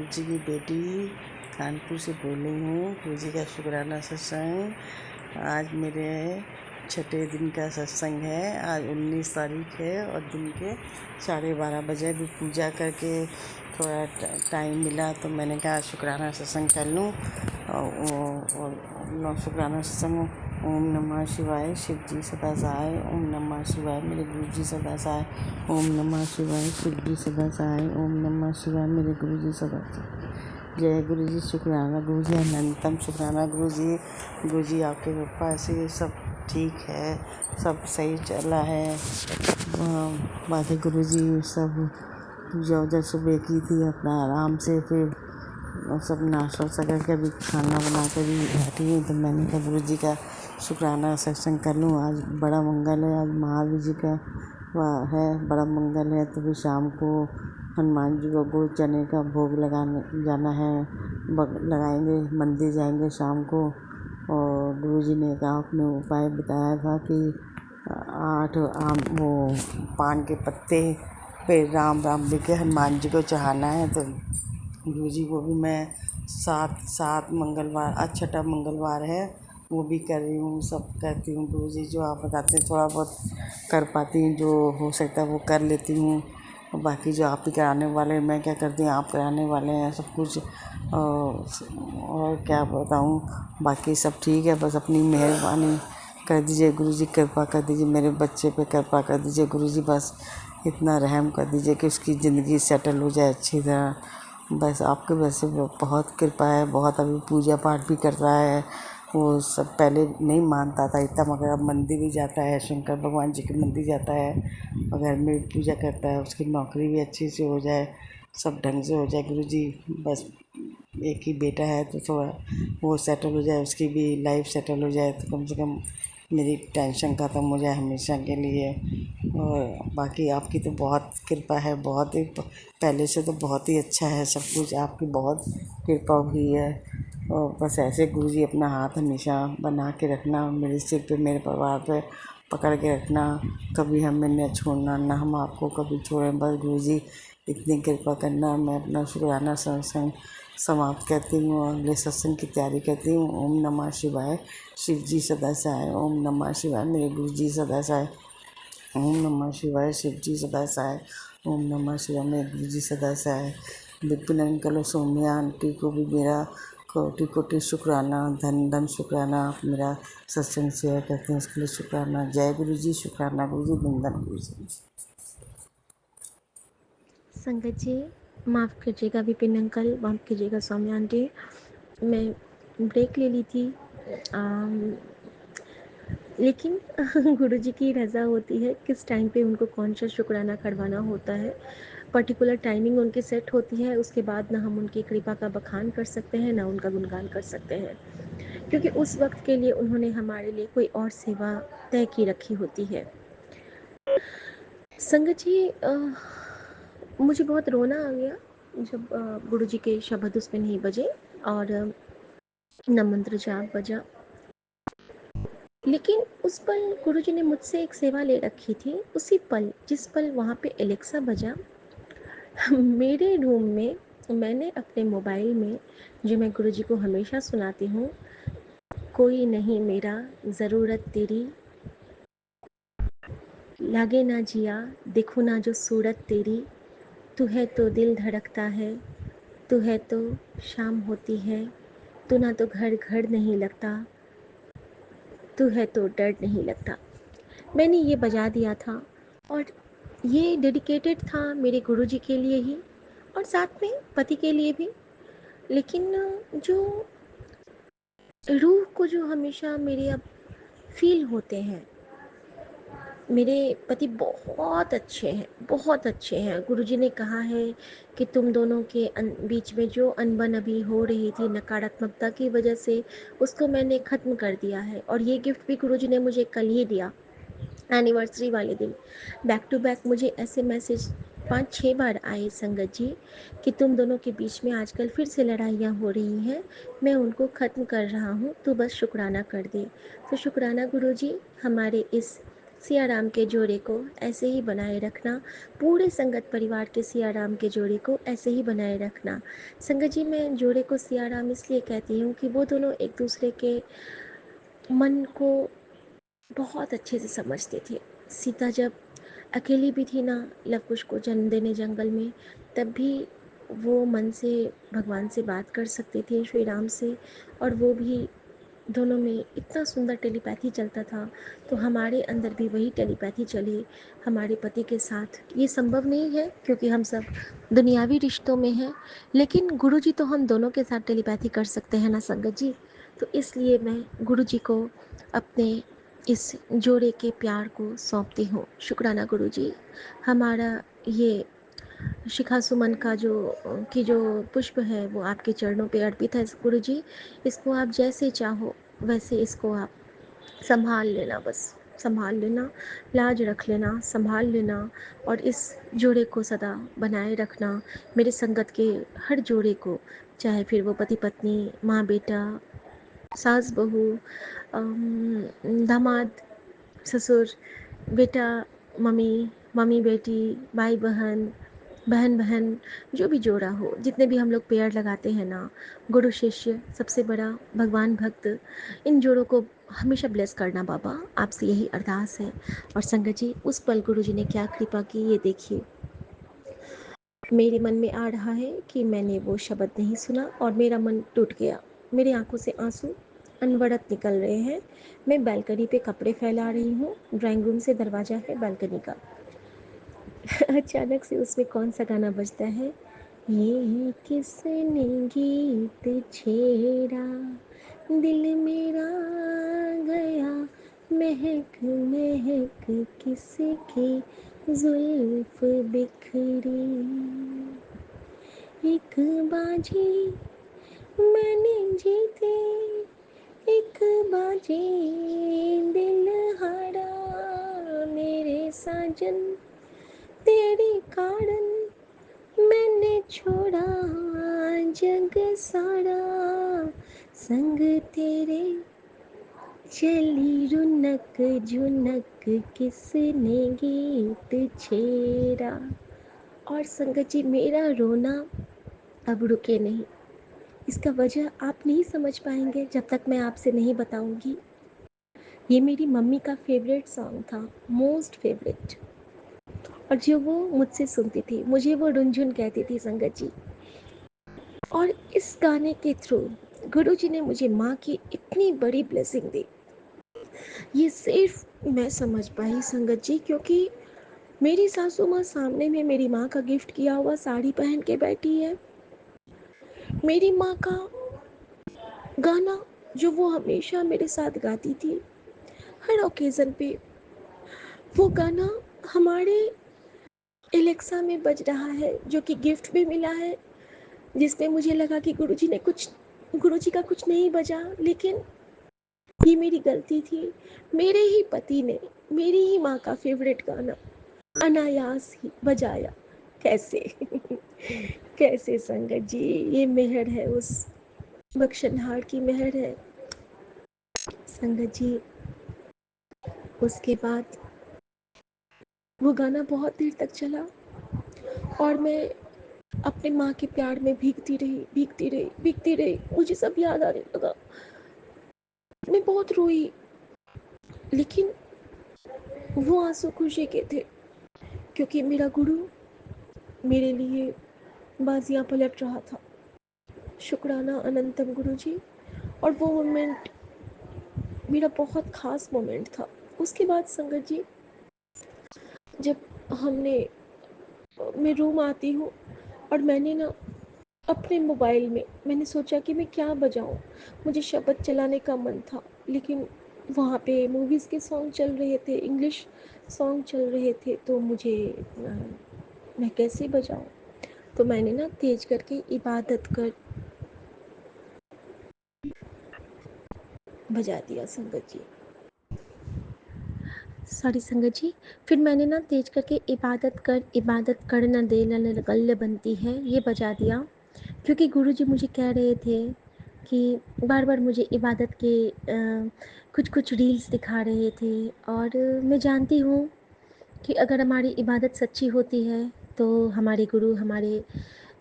जी की बेटी कानपुर से बोली हूँ। गुरु जी का शुक्राना सत्संग। आज मेरे छठे दिन का सत्संग है। आज 19 तारीख है और दिन के 12:30 बजे भी पूजा करके थोड़ा टाइम मिला तो मैंने कहा शुक्राना सत्संग कर लूँ। और शुक्राना सत्संग ओम नमः शिवाय शिव जी सदा सहाय। ओम नमः शिवाय मेरे गुरु जी सदा सहाय। ओम नमः शिवाय शिव जी सदा सहाय। ओम नमः शिवाय मेरे गुरु जी सदा सहाय। जय गुरु जी। शुक्राना गुरु जी, अनंतम शुक्राना गुरु जी। गुरु जी आपके कृपा से सब ठीक है, सब सही चला है। बाकी गुरु जी सब पूजा वूजा सुबह की थी, अपना आराम से फिर सब नाश्ता वास्ता करके अभी खाना बना कर भी बैठी हूँ। तो मैंने कहा गुरु जी का शुक्राना सत्संग कर लूँ। आज बड़ा मंगल है, आज महावीर जी का है, बड़ा मंगल है। तो फिर शाम को हनुमान जी को गुड़ चने का भोग लगाने जाना है, लगाएंगे, मंदिर जाएंगे शाम को। और गुरु जी ने कहा अपने उपाय बताया था कि 8 वो पान के पत्ते पे राम राम लिख के हनुमान जी को चढ़ाना है। तो गुरु जी को भी मैं सात मंगलवार, आज छठा मंगलवार है, वो भी कर रही हूँ, सब करती हूँ। गुरु जी जो आप बताते हैं थोड़ा बहुत कर पाती हूँ, जो हो सकता है वो कर लेती हूँ। और बाकी जो आप ही कराने वाले, मैं क्या करती हूँ, आप कराने वाले हैं सब कुछ। और क्या बताऊँ, बाकी सब ठीक है। बस अपनी मेहरबानी कर दीजिए गुरु जी, कृपा कर दीजिए मेरे बच्चे पे, कृपा कर दीजिए गुरु जी। बस इतना रहम कर दीजिए कि उसकी ज़िंदगी सेटल हो जाए अच्छी तरह। बस आपके वैसे बहुत कृपा है, बहुत अभी पूजा पाठ भी कर रहा है। वो सब पहले नहीं मानता था इतना, मगर अब मंदिर भी जाता है, शंकर भगवान जी के मंदिर जाता है और घर में भी पूजा करता है। उसकी नौकरी भी अच्छी से हो जाए, सब ढंग से हो जाए गुरु जी। बस एक ही बेटा है तो थोड़ा वो सेटल हो जाए, उसकी भी लाइफ सेटल हो जाए तो कम से कम मेरी टेंशन ख़त्म हो जाए हमेशा के लिए। और बाकी आपकी तो बहुत कृपा है, बहुत ही पहले से तो बहुत ही अच्छा है सब कुछ, आपकी बहुत कृपा हुई है। और बस ऐसे गुरु जी अपना हाथ हमेशा बना के रखना मेरे सिर पे, मेरे परिवार पे पकड़ के रखना, कभी हमें न छोड़ना, ना हम आपको कभी छोड़ें। बस गुरु जी इतनी कृपा करना। मैं अपना शुक्राना सत्संग समाप्त करती हूँ और अगले सत्संग की तैयारी करती हूँ। ओम नमः शिवाय शिव जी सदा सहाय। ओम नमः शिवाय मेरे गुरु जी सदा सहाय। ओम नमः शिवाय शिव जी सदा सहाय। ओम नमः शिवाय मेरे गुरु जी सदा सहाय। विपिन अंकल और सोनिया आंटी को भी मेरा कोटि कोटि शुक्राना, धन धन शुक्राना। आप मेरा सत्संग शेयर करते हैं उसके लिए शुक्राना। जय गुरु जी। शुक्राना गुरु जी, धन धन गुरु जी। संगत जी माफ़ कीजिएगा, विपिन अंकल माफ़ कीजिएगा, सौम्या आंटी, मैं ब्रेक ले ली थी। लेकिन गुरु जी की रज़ा होती है किस टाइम पे उनको कौन सा शुक्राना करवाना होता है। पर्टिकुलर टाइमिंग उनकी सेट होती है, उसके बाद ना हम उनकी कृपा का बखान कर सकते हैं, ना उनका गुणगान कर सकते हैं, क्योंकि उस वक्त के लिए उन्होंने हमारे लिए कोई और सेवा तय की रखी होती है। संगत जी मुझे बहुत रोना आ गया जब गुरु जी के शब्द उसमें नहीं बजे और न मंत्र जाप बजा। लेकिन उस पल गुरु जी ने मुझसे एक सेवा ले रखी थी। उसी पल, जिस पल वहाँ पे एलेक्सा बजा, मेरे रूम में मैंने अपने मोबाइल में, जो मैं गुरु जी को हमेशा सुनाती हूँ, कोई नहीं मेरा ज़रूरत तेरी, लागे ना जिया देखो ना जो सूरत तेरी, तू है तो दिल धड़कता है, तू है तो शाम होती है, तू ना तो घर घर नहीं लगता, तू है तो डर नहीं लगता। मैंने ये बजा दिया था और ये डेडिकेटेड था मेरे गुरुजी के लिए ही और साथ में पति के लिए भी। लेकिन जो रूह को जो हमेशा मेरे अब फील होते हैं, मेरे पति बहुत अच्छे हैं, बहुत अच्छे हैं। गुरुजी ने कहा है कि तुम दोनों के बीच में जो अनबन अभी हो रही थी नकारात्मकता की वजह से, उसको मैंने ख़त्म कर दिया है। और ये गिफ्ट भी गुरुजी ने मुझे कल ही दिया, एनिवर्सरी वाले दिन। बैक टू बैक मुझे ऐसे मैसेज 5-6 बार आए संगत जी कि तुम दोनों के बीच में आजकल फिर से लड़ाइयाँ हो रही हैं, मैं उनको ख़त्म कर रहा हूँ, तो बस शुक्राना कर दे। तो शुक्राना गुरुजी, हमारे इस सिया राम के जोड़े को ऐसे ही बनाए रखना, पूरे संगत परिवार के सिया राम के जोड़े को ऐसे ही बनाए रखना। संगत जी, मैं जोड़े को सिया राम इसलिए कहती हूँ कि वो दोनों एक दूसरे के मन को बहुत अच्छे से समझते थे। सीता जब अकेली भी थी ना, लव कुश को जन्म देने जंगल में, तब भी वो मन से भगवान से बात कर सकते थे, श्री राम से, और वो भी दोनों में इतना सुंदर टेलीपैथी चलता था। तो हमारे अंदर भी वही टेलीपैथी चले हमारे पति के साथ। ये संभव नहीं है क्योंकि हम सब दुनियावी रिश्तों में हैं, लेकिन गुरु जी तो हम दोनों के साथ टेलीपैथी कर सकते हैं ना संगत जी। तो इसलिए मैं गुरु जी को अपने इस जोड़े के प्यार को सौंपती हूँ। शुक्राना गुरु जी। हमारा ये शिखा सुमन का जो पुष्प है वो आपके चरणों पे अर्पित है गुरु जी। इसको आप जैसे चाहो वैसे इसको आप संभाल लेना, बस संभाल लेना, लाज रख लेना, संभाल लेना, और इस जोड़े को सदा बनाए रखना। मेरे संगत के हर जोड़े को, चाहे फिर वो पति पत्नी, माँ बेटा, सास बहू, दामाद, ससुर, बेटा, मम्मी, मम्मी बेटी, भाई बहन, बहन बहन, जो भी जोड़ा हो, जितने भी हम लोग पेड़ लगाते हैं ना, गुरु शिष्य, सबसे बड़ा भगवान भक्त, इन जोड़ों को हमेशा ब्लेस करना बाबा, आपसे यही अरदास है। और संगत जी, उस पल गुरु जी ने क्या कृपा की ये देखिए। मेरे मन में आ रहा है कि मैंने वो शब्द नहीं सुना और मेरा मन टूट गया। मेरी आंखों से आंसू अनवरत निकल रहे हैं। मैं बालकनी पे कपड़े फैला रही हूँ, ड्राइंग रूम से दरवाज़ा है बालकनी का। अचानक से उसमें कौन सा गाना बजता है, ये किसने गीत छेड़ा, दिल मेरा गया महक महक, किसकी जुल्फ बिखरी, एक बाजी मैंने जीते, एक बाजी दिल हारा, मेरे साजन तेरे कारण मैंने छोड़ा जग सारा, संग तेरे चली रुनक झुनक, किसने गीत छेड़ा। और संगत जी, मेरा रोना अब रुके नहीं। इसका वजह आप नहीं समझ पाएंगे जब तक मैं आपसे नहीं बताऊंगी। ये मेरी मम्मी का फेवरेट सॉन्ग था, मोस्ट फेवरेट, और जो वो मुझसे सुनती थी, मुझे वो रुनझुन कहती थी संगत जी। और इस गाने के थ्रू गुरु जी ने मुझे माँ की इतनी बड़ी ब्लेसिंग दी, ये सिर्फ मैं समझ पाई संगत जी, क्योंकि मेरी सासू माँ सामने में मेरी माँ का गिफ्ट किया हुआ साड़ी पहन के बैठी है। मेरी माँ का गाना जो वो हमेशा मेरे साथ गाती थी हर ओकेजन पे, वो गाना हमारे एलेक्सा में बज रहा है, जो कि गिफ्ट भी मिला है, जिसमें मुझे लगा कि गुरुजी का कुछ नहीं बजा, लेकिन ये मेरी गलती थी। मेरे ही पति ने मेरी ही माँ का फेवरेट गाना अनायास ही बजाया। कैसे कैसे संगत जी, ये मेहर है, उस बख्शनहार की मेहर है संगत जी। उसके बाद वो गाना बहुत देर तक चला और मैं अपने माँ के प्यार में भीगती रही, भीगती रही, भीगती रही। मुझे सब याद आने लगा, मैं बहुत रोई, लेकिन वो आंसू खुशी के थे, क्योंकि मेरा गुरु मेरे लिए बाजियां पलट रहा था। शुक्राना अनंतम गुरु जी। और वो मोमेंट मेरा बहुत ख़ास मोमेंट था। उसके बाद संगत जी, जब हमने मैं रूम आती हूँ और मैंने ना अपने मोबाइल में मैंने सोचा कि मैं क्या बजाऊँ, मुझे शब्द चलाने का मन था, लेकिन वहाँ पे मूवीज़ के सॉन्ग चल रहे थे, इंग्लिश सॉन्ग चल रहे थे, तो मुझे मैं कैसे बजाऊँ। तो मैंने ना तेज करके इबादत कर बजा दिया संगत जी। सॉरी संगत जी। फिर मैंने ना तेज करके इबादत कर न दे न गल्य बनती है, ये बजा दिया, क्योंकि गुरुजी मुझे कह रहे थे कि बार बार मुझे इबादत के कुछ कुछ रील्स दिखा रहे थे। और मैं जानती हूँ कि अगर हमारी इबादत सच्ची होती है तो हमारे गुरु हमारे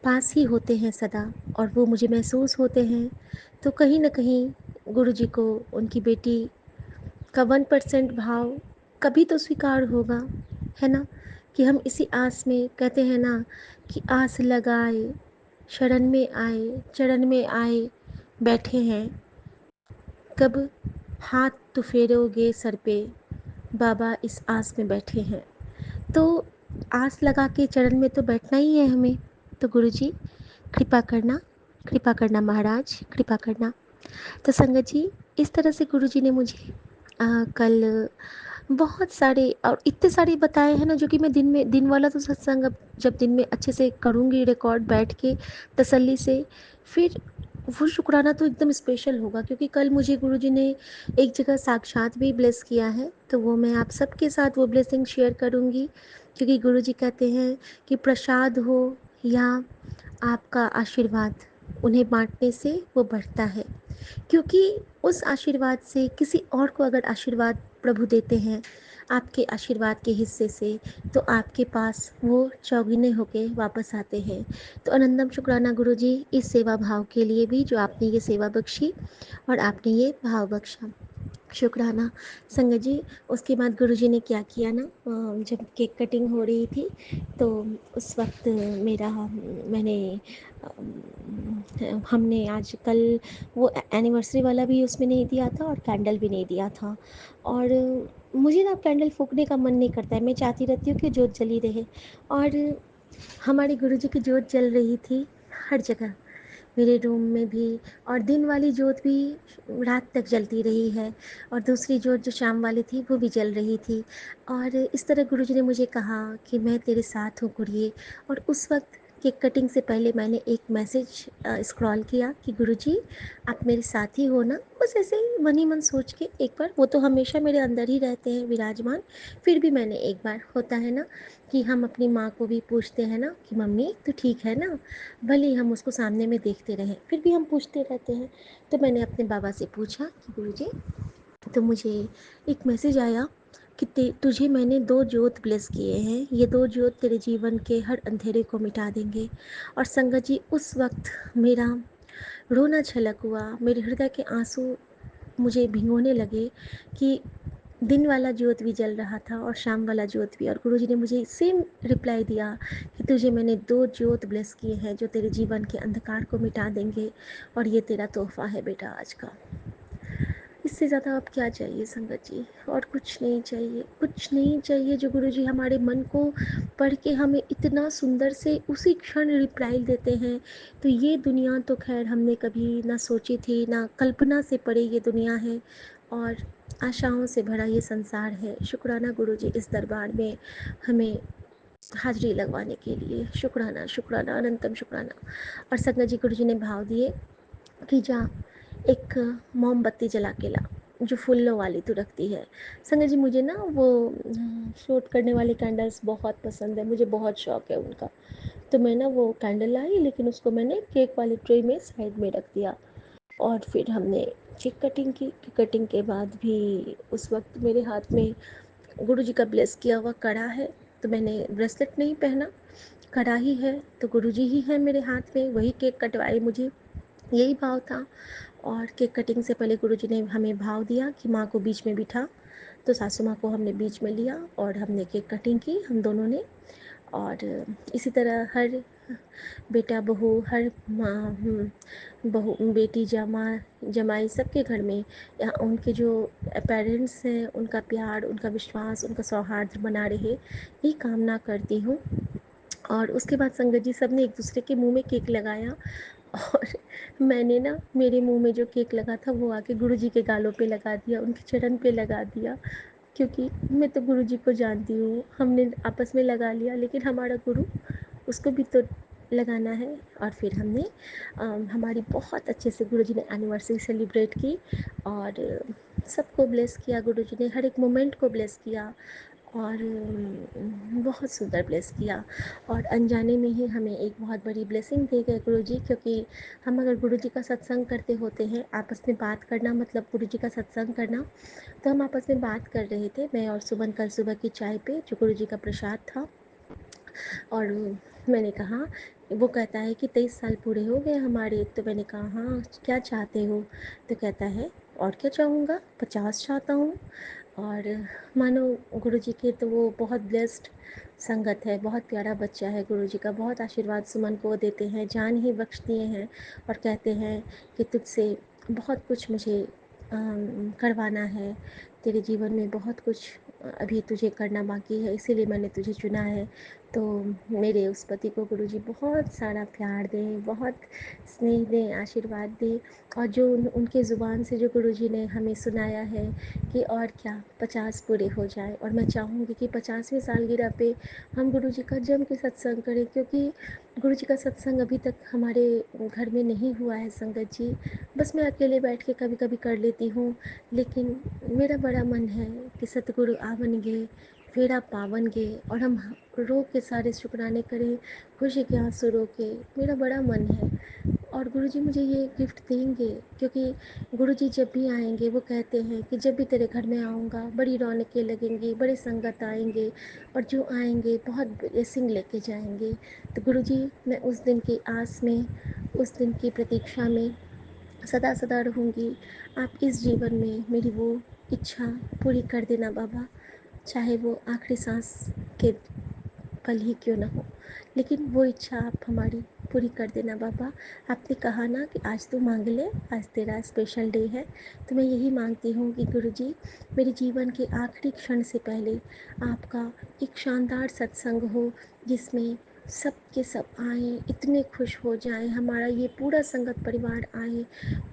पास ही होते हैं सदा, और वो मुझे महसूस होते हैं। तो कहीं न कहीं गुरु जी को उनकी बेटी का 1% भाव कभी तो स्वीकार होगा, है ना? कि हम इसी आस में कहते हैं ना कि आस लगाए, शरण में आए, चरण में आए, बैठे हैं। कब हाथ तो फेरोगे सर पे, बाबा इस आस में बैठे हैं। तो आस लगा के चरण में तो बैठना ही है हमें। तो गुरुजी कृपा करना महाराज, कृपा करना। तो संगत जी, इस तरह से गुरुजी ने मुझे कल बहुत सारे और इतने सारे बताए हैं ना, जो कि मैं दिन वाला तो सत्संग अब जब दिन में अच्छे से करूँगी रिकॉर्ड बैठ के तसल्ली से, फिर वो शुक्राना तो एकदम स्पेशल होगा, क्योंकि कल मुझे गुरुजी ने एक जगह साक्षात भी ब्लेस किया है। तो वो मैं आप सबके साथ वो ब्लेसिंग शेयर करूँगी, क्योंकि गुरुजी कहते हैं कि प्रसाद हो या आपका आशीर्वाद, उन्हें बांटने से वो बढ़ता है। क्योंकि उस आशीर्वाद से किसी और को अगर आशीर्वाद प्रभु देते हैं आपके आशीर्वाद के हिस्से से, तो आपके पास वो चौगुने होके वापस आते हैं। तो अनंतम शुक्राना गुरु जी, इस सेवा भाव के लिए भी जो आपने ये सेवा बख्शी और आपने ये भाव बख्शा, शुक्राना। संगत जी, उसके बाद गुरुजी ने क्या किया ना, जब केक कटिंग हो रही थी तो उस वक्त मेरा मैंने हमने आज कल वो एनिवर्सरी वाला भी उसमें नहीं दिया था और कैंडल भी नहीं दिया था। और मुझे ना कैंडल फूकने का मन नहीं करता है, मैं चाहती रहती हूँ कि जोत जली रहे। और हमारे गुरुजी की जोत जल रही थी हर जगह, मेरे रूम में भी, और दिन वाली जोत भी रात तक जलती रही है, और दूसरी जोत जो शाम वाली थी वो भी जल रही थी। और इस तरह गुरुजी ने मुझे कहा कि मैं तेरे साथ हूँ गुड़िए। और उस वक्त केक कटिंग से पहले मैंने एक मैसेज स्क्रॉल किया कि गुरुजी आप मेरे साथ ही हो ना, बस ऐसे ही मन ही मन सोच के एक बार, वो तो हमेशा मेरे अंदर ही रहते हैं विराजमान, फिर भी मैंने एक बार, होता है ना कि हम अपनी माँ को भी पूछते हैं ना कि मम्मी तो ठीक है ना, भले ही हम उसको सामने में देखते रहें फिर भी हम पूछते रहते हैं। तो मैंने अपने बाबा से पूछा कि गुरुजी, तो मुझे एक मैसेज आया कि तुझे मैंने 2 जोत ब्लेस किए हैं, ये 2 जोत तेरे जीवन के हर अंधेरे को मिटा देंगे। और संगत जी, उस वक्त मेरा रोना छलक हुआ, मेरे हृदय के आंसू मुझे भिगोने लगे कि दिन वाला जोत भी जल रहा था और शाम वाला जोत भी, और गुरुजी ने मुझे सेम रिप्लाई दिया कि तुझे मैंने 2 जोत ब्लेस किए हैं जो तेरे जीवन के अंधकार को मिटा देंगे, और ये तेरा तोहफा है बेटा आज का। इससे ज़्यादा अब क्या चाहिए संगत जी, और कुछ नहीं चाहिए, कुछ नहीं चाहिए। जो गुरुजी हमारे मन को पढ़ के हमें इतना सुंदर से उसी क्षण रिप्लाई देते हैं, तो ये दुनिया तो खैर हमने कभी ना सोची थी, ना कल्पना से परे ये दुनिया है, और आशाओं से भरा ये संसार है। शुक्राना गुरुजी इस दरबार में हमें हाजिरी लगवाने के लिए, शुक्राना शुक्राना अनंतम शुक्राना। और संगत जी, गुरुजी ने भाव दिए कि जा एक मोमबत्ती जला के ला, जो फूलों वाली तू रखती है। संगत जी, मुझे ना वो फ्लोट करने वाले कैंडल्स बहुत पसंद है, मुझे बहुत शौक है उनका। तो मैं ना वो कैंडल लाई, लेकिन उसको मैंने केक वाली ट्रे में साइड में रख दिया। और फिर हमने केक कटिंग की। कटिंग के बाद भी उस वक्त मेरे हाथ में गुरुजी का ब्लेस किया हुआ कड़ा है, तो मैंने ब्रेसलेट नहीं पहना, कड़ा ही है, तो गुरुजी ही है मेरे हाथ में, वही केक कटवाए मुझे, यही भाव था। और केक कटिंग से पहले गुरुजी ने हमें भाव दिया कि माँ को बीच में बिठा, तो सासू माँ को हमने बीच में लिया और हमने केक कटिंग की हम दोनों ने। और इसी तरह हर बेटा बहू, हर माँ, बहू बेटी जमाई सबके घर में या उनके जो पेरेंट्स हैं, उनका प्यार, उनका विश्वास, उनका सौहार्द बना रहे, यही कामना करती हूँ। और उसके बाद संगत जी, सब ने एक दूसरे के मुंह में केक लगाया, और मैंने ना मेरे मुंह में जो केक लगा था वो आके गुरुजी के गालों पे लगा दिया, उनके चरण पे लगा दिया, क्योंकि मैं तो गुरुजी को जानती हूँ, हमने आपस में लगा लिया, लेकिन हमारा गुरु, उसको भी तो लगाना है। और फिर हमने हमारी बहुत अच्छे से गुरुजी ने एनिवर्सरी सेलिब्रेट की, और सबको ब्लेस किया गुरुजी ने, हर एक मोमेंट को ब्लेस किया। और बहुत सुंदर ब्लेस किया। और अनजाने में ही हमें एक बहुत बड़ी ब्लेसिंग दे गए गुरुजी, क्योंकि हम अगर गुरुजी का सत्संग करते होते हैं, आपस में बात करना मतलब गुरुजी का सत्संग करना, तो हम आपस में बात कर रहे थे, मैं और सुमन, कल सुबह की चाय पे जो गुरुजी का प्रसाद था। और मैंने कहा, वो कहता है कि 23 साल पूरे हो गए हमारे। तो मैंने कहा हाँ, क्या चाहते हो? तो कहता है और क्या चाहूँगा, 50 चाहता हूँ। और मानो गुरुजी के तो वो बहुत ब्लेस्ड संगत है, बहुत प्यारा बच्चा है गुरुजी का, बहुत आशीर्वाद सुमन को देते हैं, जान ही बख्श दिए हैं। और कहते हैं कि तुझसे बहुत कुछ मुझे करवाना है, तेरे जीवन में बहुत कुछ अभी तुझे करना बाकी है, इसीलिए मैंने तुझे चुना है। तो मेरे उस पति को गुरुजी बहुत सारा प्यार दें, बहुत स्नेह दें, आशीर्वाद दें। और जो उनके ज़ुबान से जो गुरुजी ने हमें सुनाया है कि और क्या 50 पूरे हो जाए, और मैं चाहूँगी कि 50वीं सालगिरह पे हम गुरुजी का जम के सत्संग करें, क्योंकि गुरुजी का सत्संग अभी तक हमारे घर में नहीं हुआ है संगत जी। बस मैं अकेले बैठ के कभी कभी कर लेती हूँ, लेकिन मेरा बड़ा मन है कि सतगुरु आवन गे, फेरा पावन गे, और हम रो के सारे शुक्राने करें, खुशी के आंसू रो के। मेरा बड़ा मन है और गुरुजी मुझे ये गिफ्ट देंगे, क्योंकि गुरुजी जब भी आएंगे वो कहते हैं कि जब भी तेरे घर में आऊँगा बड़ी रौनकें लगेंगी, बड़े संगत आएंगे, और जो आएंगे बहुत ब्लेसिंग लेके जाएंगे। तो गुरुजी, मैं उस दिन की आस में, उस दिन की प्रतीक्षा में सदा सदा रहूँगी। आप इस जीवन में मेरी वो इच्छा पूरी कर देना बाबा, चाहे वो आखिरी सांस के पल ही क्यों ना हो, लेकिन वो इच्छा आप हमारी पूरी कर देना बाबा। आपने कहा ना कि आज तू मांग ले, आज तेरा स्पेशल डे है। तो मैं यही मांगती हूँ कि गुरुजी, मेरे जीवन के आखिरी क्षण से पहले आपका एक शानदार सत्संग हो, जिसमें सब के सब आएँ, इतने खुश हो जाएं, हमारा ये पूरा संगत परिवार आए,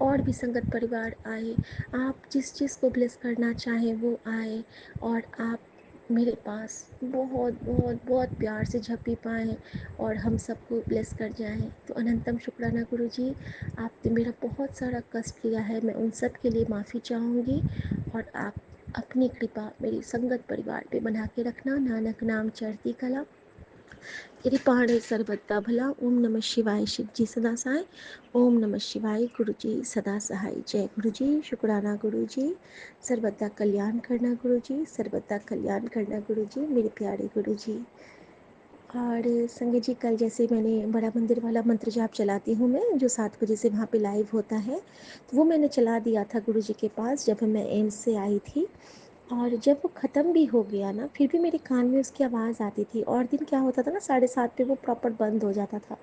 और भी संगत परिवार आए। आप जिस चीज़ को ब्लेस करना चाहें वो आए, और आप मेरे पास बहुत बहुत बहुत प्यार से झपी पाएँ और हम सबको ब्लेस कर जाएँ। तो अनंतम शुक्राना गुरुजी, आपने मेरा बहुत सारा कष्ट लिया है, मैं उन सब के लिए माफ़ी चाहूँगी। और आप अपनी कृपा मेरी संगत परिवार पे बना के रखना। नानक नाम चढ़ती कला, कृपाणे सर्वदा भला। ओम नमः शिवाय, शिव जी सदा सहाय। ओम नमः शिवाय, गुरु जी सदा सहाय। जय गुरु जी, शुक्राना गुरु जी, सर्वदा कल्याण करना गुरु जी, सर्वदा कल्याण करना गुरु जी, मेरे प्यारे गुरु जी। और संगत जी, कल जैसे मैंने बड़ा मंदिर वाला मंत्र जाप चलाती हूँ मैं, जो 7 बजे से वहाँ पे लाइव होता है, तो वो मैंने चला दिया था गुरु जी के पास जब मैं एम्स से आई थी। और जब वो ख़त्म भी हो गया ना, फिर भी मेरे कान में उसकी आवाज़ आती थी। और दिन क्या होता था ना, 7:30 पे वो प्रॉपर बंद हो जाता था।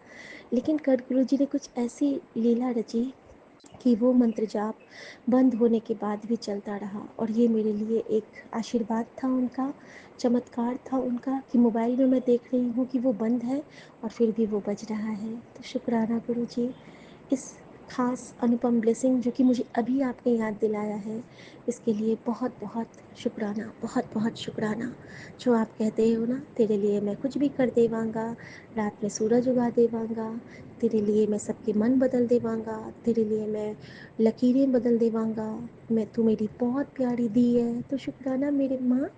लेकिन कल गुरु जी ने कुछ ऐसी लीला रची कि वो मंत्र जाप बंद होने के बाद भी चलता रहा। और ये मेरे लिए एक आशीर्वाद था उनका, चमत्कार था उनका, कि मोबाइल में मैं देख रही हूँ कि वो बंद है और फिर भी वो बज रहा है। तो शुक्राना गुरु जी, इस खास अनुपम ब्लेसिंग जो कि मुझे अभी आपने याद दिलाया है, इसके लिए बहुत बहुत शुक्राना, बहुत बहुत शुक्राना। जो आप कहते हो ना, तेरे लिए मैं कुछ भी कर देवांगा, रात में सूरज उगा देवांगा, तेरे लिए मैं सबके मन बदल देवांगा, तेरे लिए मैं लकीरें बदल देवांगा, मैं तू मेरी बहुत प्यारी दी है। तो शुक्राना मेरे माँ,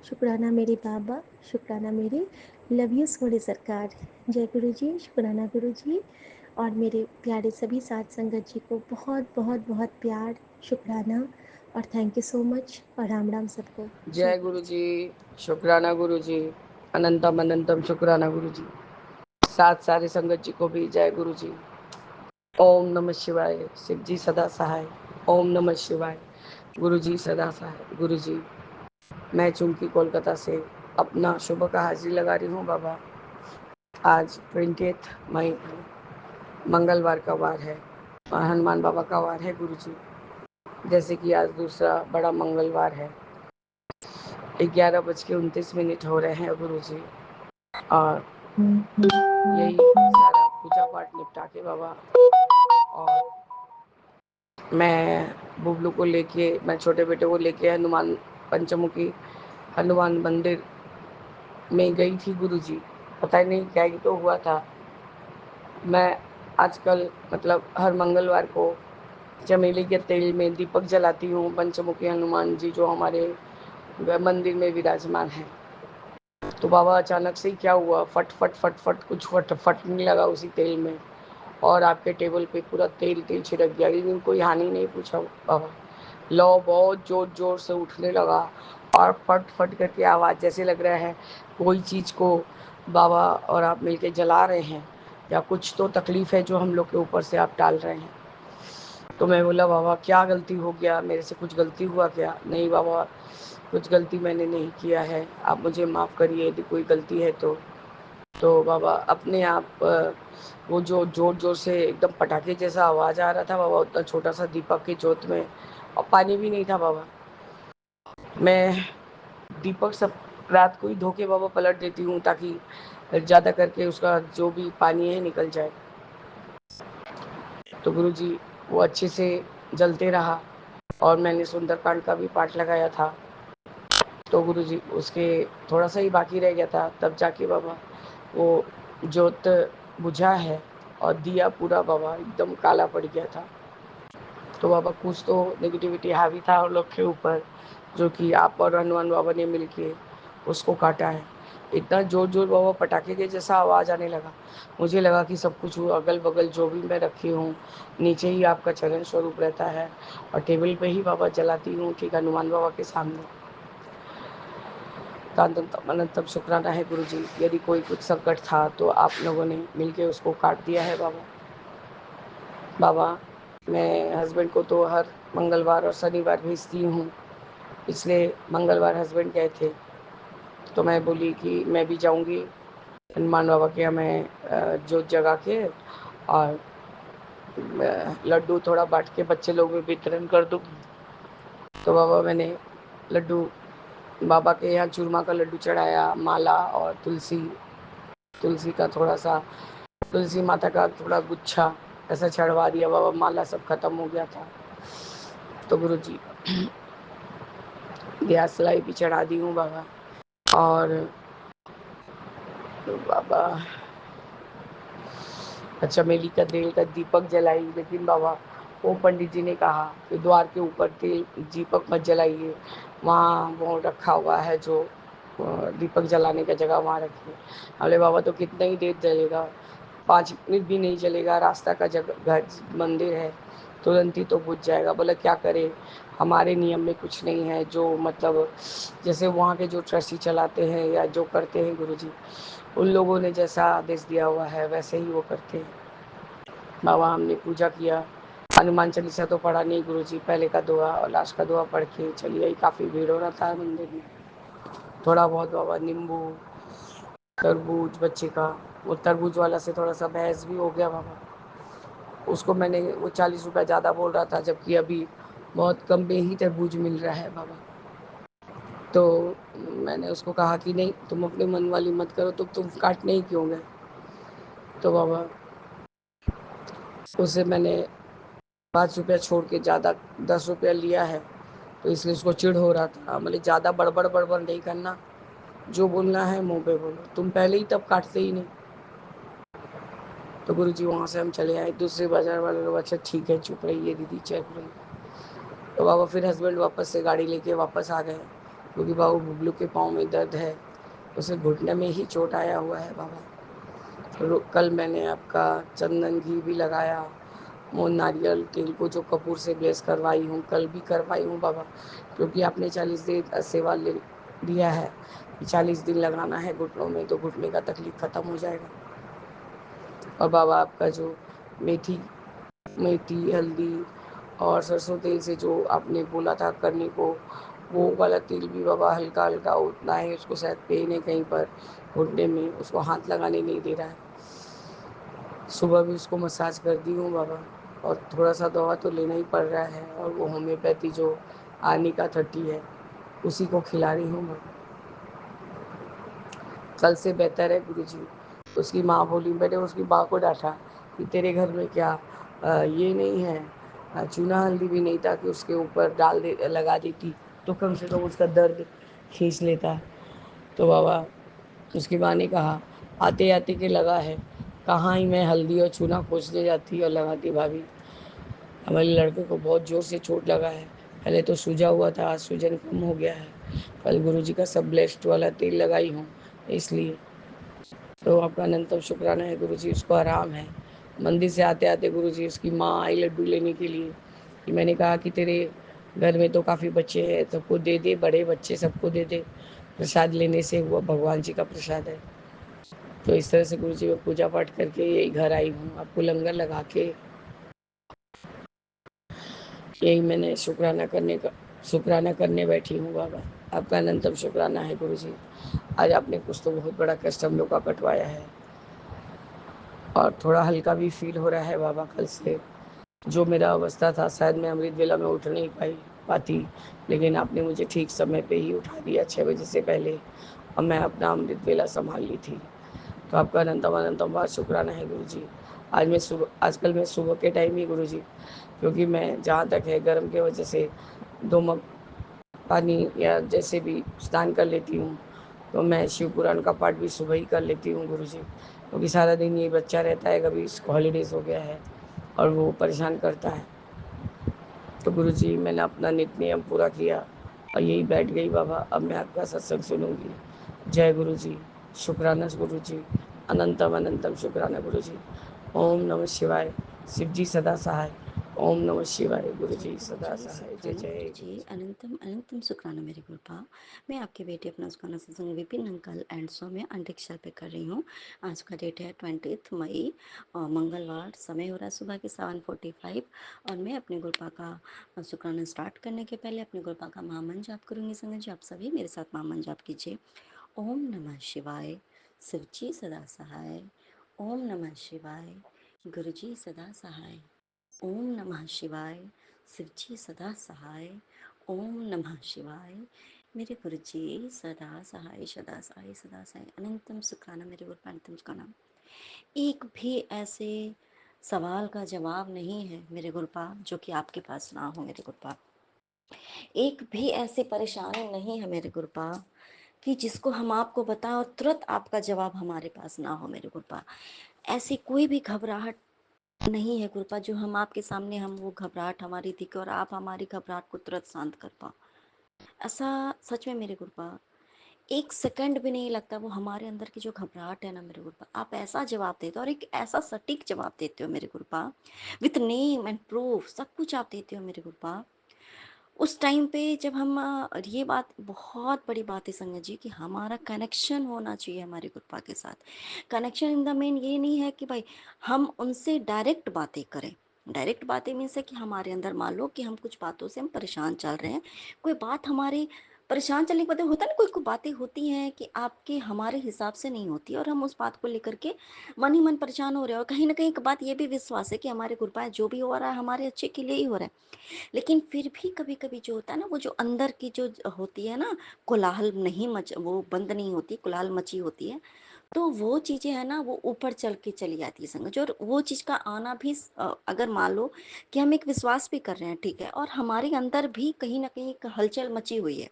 शुक्राना मेरे बाबा, शुक्राना मेरे लव यू सोने सरकार। जय गुरु जी, शुक्राना गुरु जी। और मेरे प्यारे सभी साथ संगत जी को बहुत बहुत बहुत प्यार, शुक्राना और थैंक यू सो मच। और राम राम सबको। जय गुरु जी, शुक्राना गुरु जी, अनंतम अनंतम शुक्राना गुरु जी। साथ सारे संगत जी को भी जय गुरु जी। ओम नमः शिवाय, शिव जी सदा सहाय। ओम नमः शिवाय, गुरु जी सदा सहाय। गुरु जी, मैं चुमकी कोलकाता से अपना शुभ का हाजिरी लगा रही हूँ बाबा। आज 20 मई मंगलवार का वार है और हनुमान बाबा का वार है गुरु जी। जैसे कि आज दूसरा बड़ा मंगलवार है, 11:29 हो रहे हैं गुरु जी। और यही सारा पूजा पाठ निपटा के बाबा, और मैं बुबलू को लेके, मैं छोटे बेटे को लेके हनुमान पंचमुखी हनुमान मंदिर में गई थी गुरु जी। पता ही नहीं क्या ही तो हुआ था। मैं आजकल मतलब हर मंगलवार को चमेली के तेल में दीपक जलाती हूँ पंचमुखी हनुमान जी जो हमारे मंदिर में विराजमान है। तो बाबा अचानक से ही क्या हुआ, फट फट फट फट कुछ फट फटने लगा उसी तेल में, और आपके टेबल पे पूरा तेल तेल छिड़क गया। लेकिन कोई हानि नहीं पूछा बाबा। लौ बहुत जोर जोर से उठने लगा और फट फट करके आवाज़, जैसे लग रहा है कोई चीज़ को बाबा और आप मिलके जला रहे हैं, या कुछ तो तकलीफ़ है जो हम लोग के ऊपर से आप डाल रहे हैं। तो मैं बोला बाबा क्या गलती हो गया, मेरे से कुछ गलती हुआ क्या? नहीं बाबा, कुछ गलती मैंने नहीं किया है, आप मुझे माफ़ करिए यदि कोई गलती है तो। तो बाबा अपने आप वो जो ज़ोर ज़ोर से एकदम पटाखे जैसा आवाज़ आ रहा था बाबा, उतना छोटा सा दीपक की जोत में, और पानी भी नहीं था बाबा। मैं दीपक सब रात को ही धो के बाबा पलट देती हूँ, ताकि ज़्यादा करके उसका जो भी पानी है निकल जाए। तो गुरुजी वो अच्छे से जलते रहा, और मैंने सुंदरकांड का भी पाठ लगाया था। तो गुरुजी उसके थोड़ा सा ही बाकी रह गया था, तब जाके बाबा वो जोत बुझा है, और दिया पूरा बाबा एकदम काला पड़ गया था। तो बाबा कुछ तो नेगेटिविटी हावी था उन लोग के ऊपर, जो कि आप और हनुमान बाबा ने मिलके उसको काटा है। इतना जोर जोर बाबा पटाखे के जैसा आवाज़ आने लगा, मुझे लगा कि सब कुछ अगल बगल जो भी मैं रखी हूँ नीचे ही आपका चरण स्वरूप रहता है, और टेबल पे ही बाबा जलाती हूँ, ठीक हनुमान बाबा के सामने। तांतम अनंतम शुक्राना है गुरुजी, यदि कोई कुछ संकट था तो आप लोगों ने मिलके उसको काट दिया है बाबा। बाबा मैं हस्बैंड को तो हर मंगलवार और शनिवार भेजती हूँ। पिछले मंगलवार हस्बैंड गए थे, तो मैं बोली कि मैं भी जाऊँगी हनुमान बाबा के यहाँ, मैं जोत जगा के और लड्डू थोड़ा बांट के बच्चे लोग में वितरण कर दूँगी। तो बाबा मैंने लड्डू बाबा के यहाँ चूरमा का लड्डू चढ़ाया, माला और तुलसी का थोड़ा सा, तुलसी माता का थोड़ा गुच्छा ऐसा चढ़वा दिया बाबा, माला सब खत्म हो गया था। तो गुरुजी गैस लाई भी चढ़ा दी हूँ बाबा, और तो बाबा चमेली का तेल का दीपक जलाई। लेकिन बाबा वो पंडित जी ने कहा कि द्वार के ऊपर तेल दीपक मत जलाइए, वहाँ वो रखा हुआ है जो दीपक जलाने का जगह वहाँ रखिए। अरे बाबा तो कितना ही देर जलेगा, 5 मिनट भी नहीं चलेगा, रास्ता का जगह घर मंदिर है, तुरंत ही तो बुझ जाएगा। बोला क्या करें, हमारे नियम में कुछ नहीं है, जो मतलब जैसे वहाँ के जो ट्रस्टी चलाते हैं या जो करते हैं गुरुजी, उन लोगों ने जैसा आदेश दिया हुआ है वैसे ही वो करते हैं। बाबा हमने पूजा किया, हनुमान चालीसा तो पढ़ा नहीं गुरुजी, पहले का दुआ और लास्ट का दुआ पढ़ के चलिए। काफ़ी भीड़ हो रहा था मंदिर में, थोड़ा बहुत बाबा नींबू तरबूज बच्चे का, वो तरबूज वाला से थोड़ा सा बहस भी हो गया बाबा। उसको मैंने वो 40 रुपये ज़्यादा बोल रहा था, जबकि अभी बहुत कम में ही तरबूज मिल रहा है बाबा। तो मैंने उसको कहा कि नहीं तुम अपने मन वाली मत करो, तो तुम काटने ही क्यों गए? तो बाबा उससे मैंने 5 रुपया छोड़ के ज़्यादा 10 रुपया लिया है, तो इसलिए उसको चिढ़ हो रहा था। मैंने ज़्यादा बड़बड़ बड़बड़ नहीं करना, जो बोलना है मुंह पे बोलो, तुम पहले ही तब काटते ही नहीं। तो गुरुजी वहाँ से हम चले आए। दूसरे बाजार वाले लोग अच्छा ठीक है चुप रहिए दीदी चुप रहिए। तो बाबा फिर हस्बैंड वापस से गाड़ी लेके वापस आ गए, क्योंकि बाबू बुबलू के पाँव में दर्द है, उसे घुटने में ही चोट आया हुआ है बाबा। तो कल मैंने आपका चंदन घी भी लगाया, वो नारियल तेल को जो कपूर से ब्लेस करवाई हूँ, कल भी करवाई हूँ बाबा, क्योंकि आपने 40 दिन सेवा ले लिया है, 40 दिन लगाना है घुटनों में, तो घुटने का तकलीफ ख़त्म हो जाएगा। और बाबा आपका जो मेथी मेथी हल्दी और सरसों तेल से जो आपने बोला था करने को, वो वाला तेल भी बाबा हल्का हल्का उतना है, उसको शायद पेन है कहीं पर घुटने में, उसको हाथ लगाने नहीं दे रहा है। सुबह भी उसको मसाज कर दी हूँ बाबा, और थोड़ा सा दवा तो लेना ही पड़ रहा है, और वो होम्योपैथी जो आर्निका 30 है उसी को खिला रही हूँ बाबा। कल से बेहतर है गुरुजी। उसकी माँ बोली, मैंने उसकी माँ को डांटा कि तेरे घर में क्या ये नहीं है, चूना हल्दी भी नहीं था कि उसके ऊपर डाल दे लगा देती, तो कम से कम उसका दर्द खींच लेता। तो बाबा उसकी माँ ने कहा आते आते के लगा है, कहाँ ही मैं हल्दी और चूना खोजने जाती और लगाती भाभी। हमारे लड़के को बहुत ज़ोर से चोट लगा है, पहले तो सूजा हुआ था, आज सूजन कम हो गया है। कल गुरुजी का सब ब्लेस्ड वाला तेल लगाई हूँ, इसलिए तो आपका अनंतम शुक्राना है गुरु जी, उसको आराम है। मंदिर से आते आते गुरु जी उसकी माँ आई लड्डू लेने के लिए, कि मैंने कहा कि तेरे घर में तो काफ़ी बच्चे हैं, सबको दे दे, बड़े बच्चे सबको दे दे, प्रसाद लेने से वो भगवान जी का प्रसाद है। तो इस तरह से गुरु जी मैं पूजा पाठ करके यही घर आई हूँ, आपको लंगर लगा के यही मैंने शुक्राना करने बैठी हूँ बाबा। आपका अनंतम शुक्राना है गुरु जी। आज आपने कुछ तो बहुत बड़ा कष्ट हम लोग का कटवाया है, और थोड़ा हल्का भी फील हो रहा है बाबा। कल से जो मेरा अवस्था था, शायद मैं अमृत वेला में उठ नहीं पाती, लेकिन आपने मुझे ठीक समय पे ही उठा दिया, 6 बजे से पहले, और मैं अपना अमृत वेला संभाल ली थी। तो आपका अनंतम अनंतम बार शुक्राना है गुरु जी। आजकल मैं सुबह के टाइम ही गुरु जी, क्योंकि मैं जहाँ तक है गर्म के वजह से 2 मग पानी या जैसे भी स्नान कर लेती हूँ, तो मैं शिव पुराण का पाठ भी सुबह ही कर लेती हूँ गुरु जी, क्योंकि सारा दिन ये बच्चा रहता है, कभी इसको हॉलीडेज़ हो गया है और वो परेशान करता है। तो गुरु जी मैंने अपना नित्य नियम पूरा किया और यही बैठ गई बाबा, अब मैं आपका सत्संग सुनूंगी। जय गुरु जी, शुक्राना गुरु जी, अनंतम अनंतम शुक्राना गुरु जी। ओम नमः शिवाय, शिव जी सदा सहाय। ओम नमः शिवाय, गुरु जय जी गुरु सदा जी, सहाय। जय शुक्राना गुरु जय जी, गुरु जी। अनंतम अनंतम शुक्राना मेरे गुरुपा। मैं आपकी बेटी अपना सुखाना सत्संग विपिन अंकल एंड सौम्या अंडिक्शर पे कर रही हूँ। आज का डेट है 20 मई और मंगलवार। समय हो रहा है सुबह के 7:45 और मैं अपने गुरुपा का शुक्राना स्टार्ट करने के पहले अपने गुरुपा का महामंत्र जाप करूँगी। संगत जी आप सभी मेरे साथ महामंत्र जाप कीजिए। ओम नमः शिवाय, शिवजी सदा सहाय। ओम नमः शिवाय, गुरुजी सदा सहाय। ओम नमः शिवाय, शिवजी सदा सहाय। ओम नमः शिवाय, मेरे गुरु जी सदा सहाय, सदा सहाय, सदा सहाय। अनंतम सुखाना मेरे गुरु अनंतम सुखाना। एक भी ऐसे सवाल का जवाब नहीं है मेरे गुरुपा जो कि आपके पास ना हो मेरे गुरुपा। एक भी ऐसी परेशानी नहीं है मेरे गुरुपा कि जिसको हम आपको बताएं और तुरंत आपका जवाब हमारे पास ना हो मेरे गुरुपा। ऐसी कोई भी घबराहट नहीं है गुरुपा जो हम आपके सामने हम वो घबराहट हमारी दिखे और आप हमारी घबराहट को तुरंत शांत कर पाओ। ऐसा सच में मेरे गुरुपा एक सेकंड भी नहीं लगता। वो हमारे अंदर की जो घबराहट है ना मेरे गुरुपा, आप ऐसा जवाब देते हो और एक ऐसा सटीक जवाब देते हो मेरे गुरुपा, विथ नेम एंड प्रूफ सब कुछ आप देते हो मेरे गुरुपा। उस टाइम पे जब हम ये बात बहुत बड़ी बात है संगत जी कि हमारा कनेक्शन होना चाहिए हमारे गुरुपा के साथ। कनेक्शन इन द मेन ये नहीं है कि भाई हम उनसे डायरेक्ट बातें करें। डायरेक्ट बातें मीन्स है कि हमारे अंदर मान लो कि हम कुछ बातों से हम परेशान चल रहे हैं, कोई बात हमारे परेशान चलने के बाद होता है ना, कोई कोई बातें होती हैं कि आपके हमारे हिसाब से नहीं होती और हम उस बात को लेकर के मन ही मन परेशान हो रहे हैं, और कहीं ना कहीं एक बात ये भी विश्वास है कि हमारे गुरुपा जो भी हो रहा है हमारे अच्छे के लिए ही हो रहा है। लेकिन फिर भी कभी कभी जो होता है ना, वो जो अंदर की जो होती है ना, कोलाहल नहीं मच वो बंद नहीं होती, कोलाहल मची होती है, तो वो चीजें है ना वो ऊपर चल के चली जाती है संगत। और वो चीज का आना भी अगर मान लो कि हम एक विश्वास भी कर रहे हैं, ठीक है, और हमारे अंदर भी कहीं ना कहीं एक हलचल मची हुई है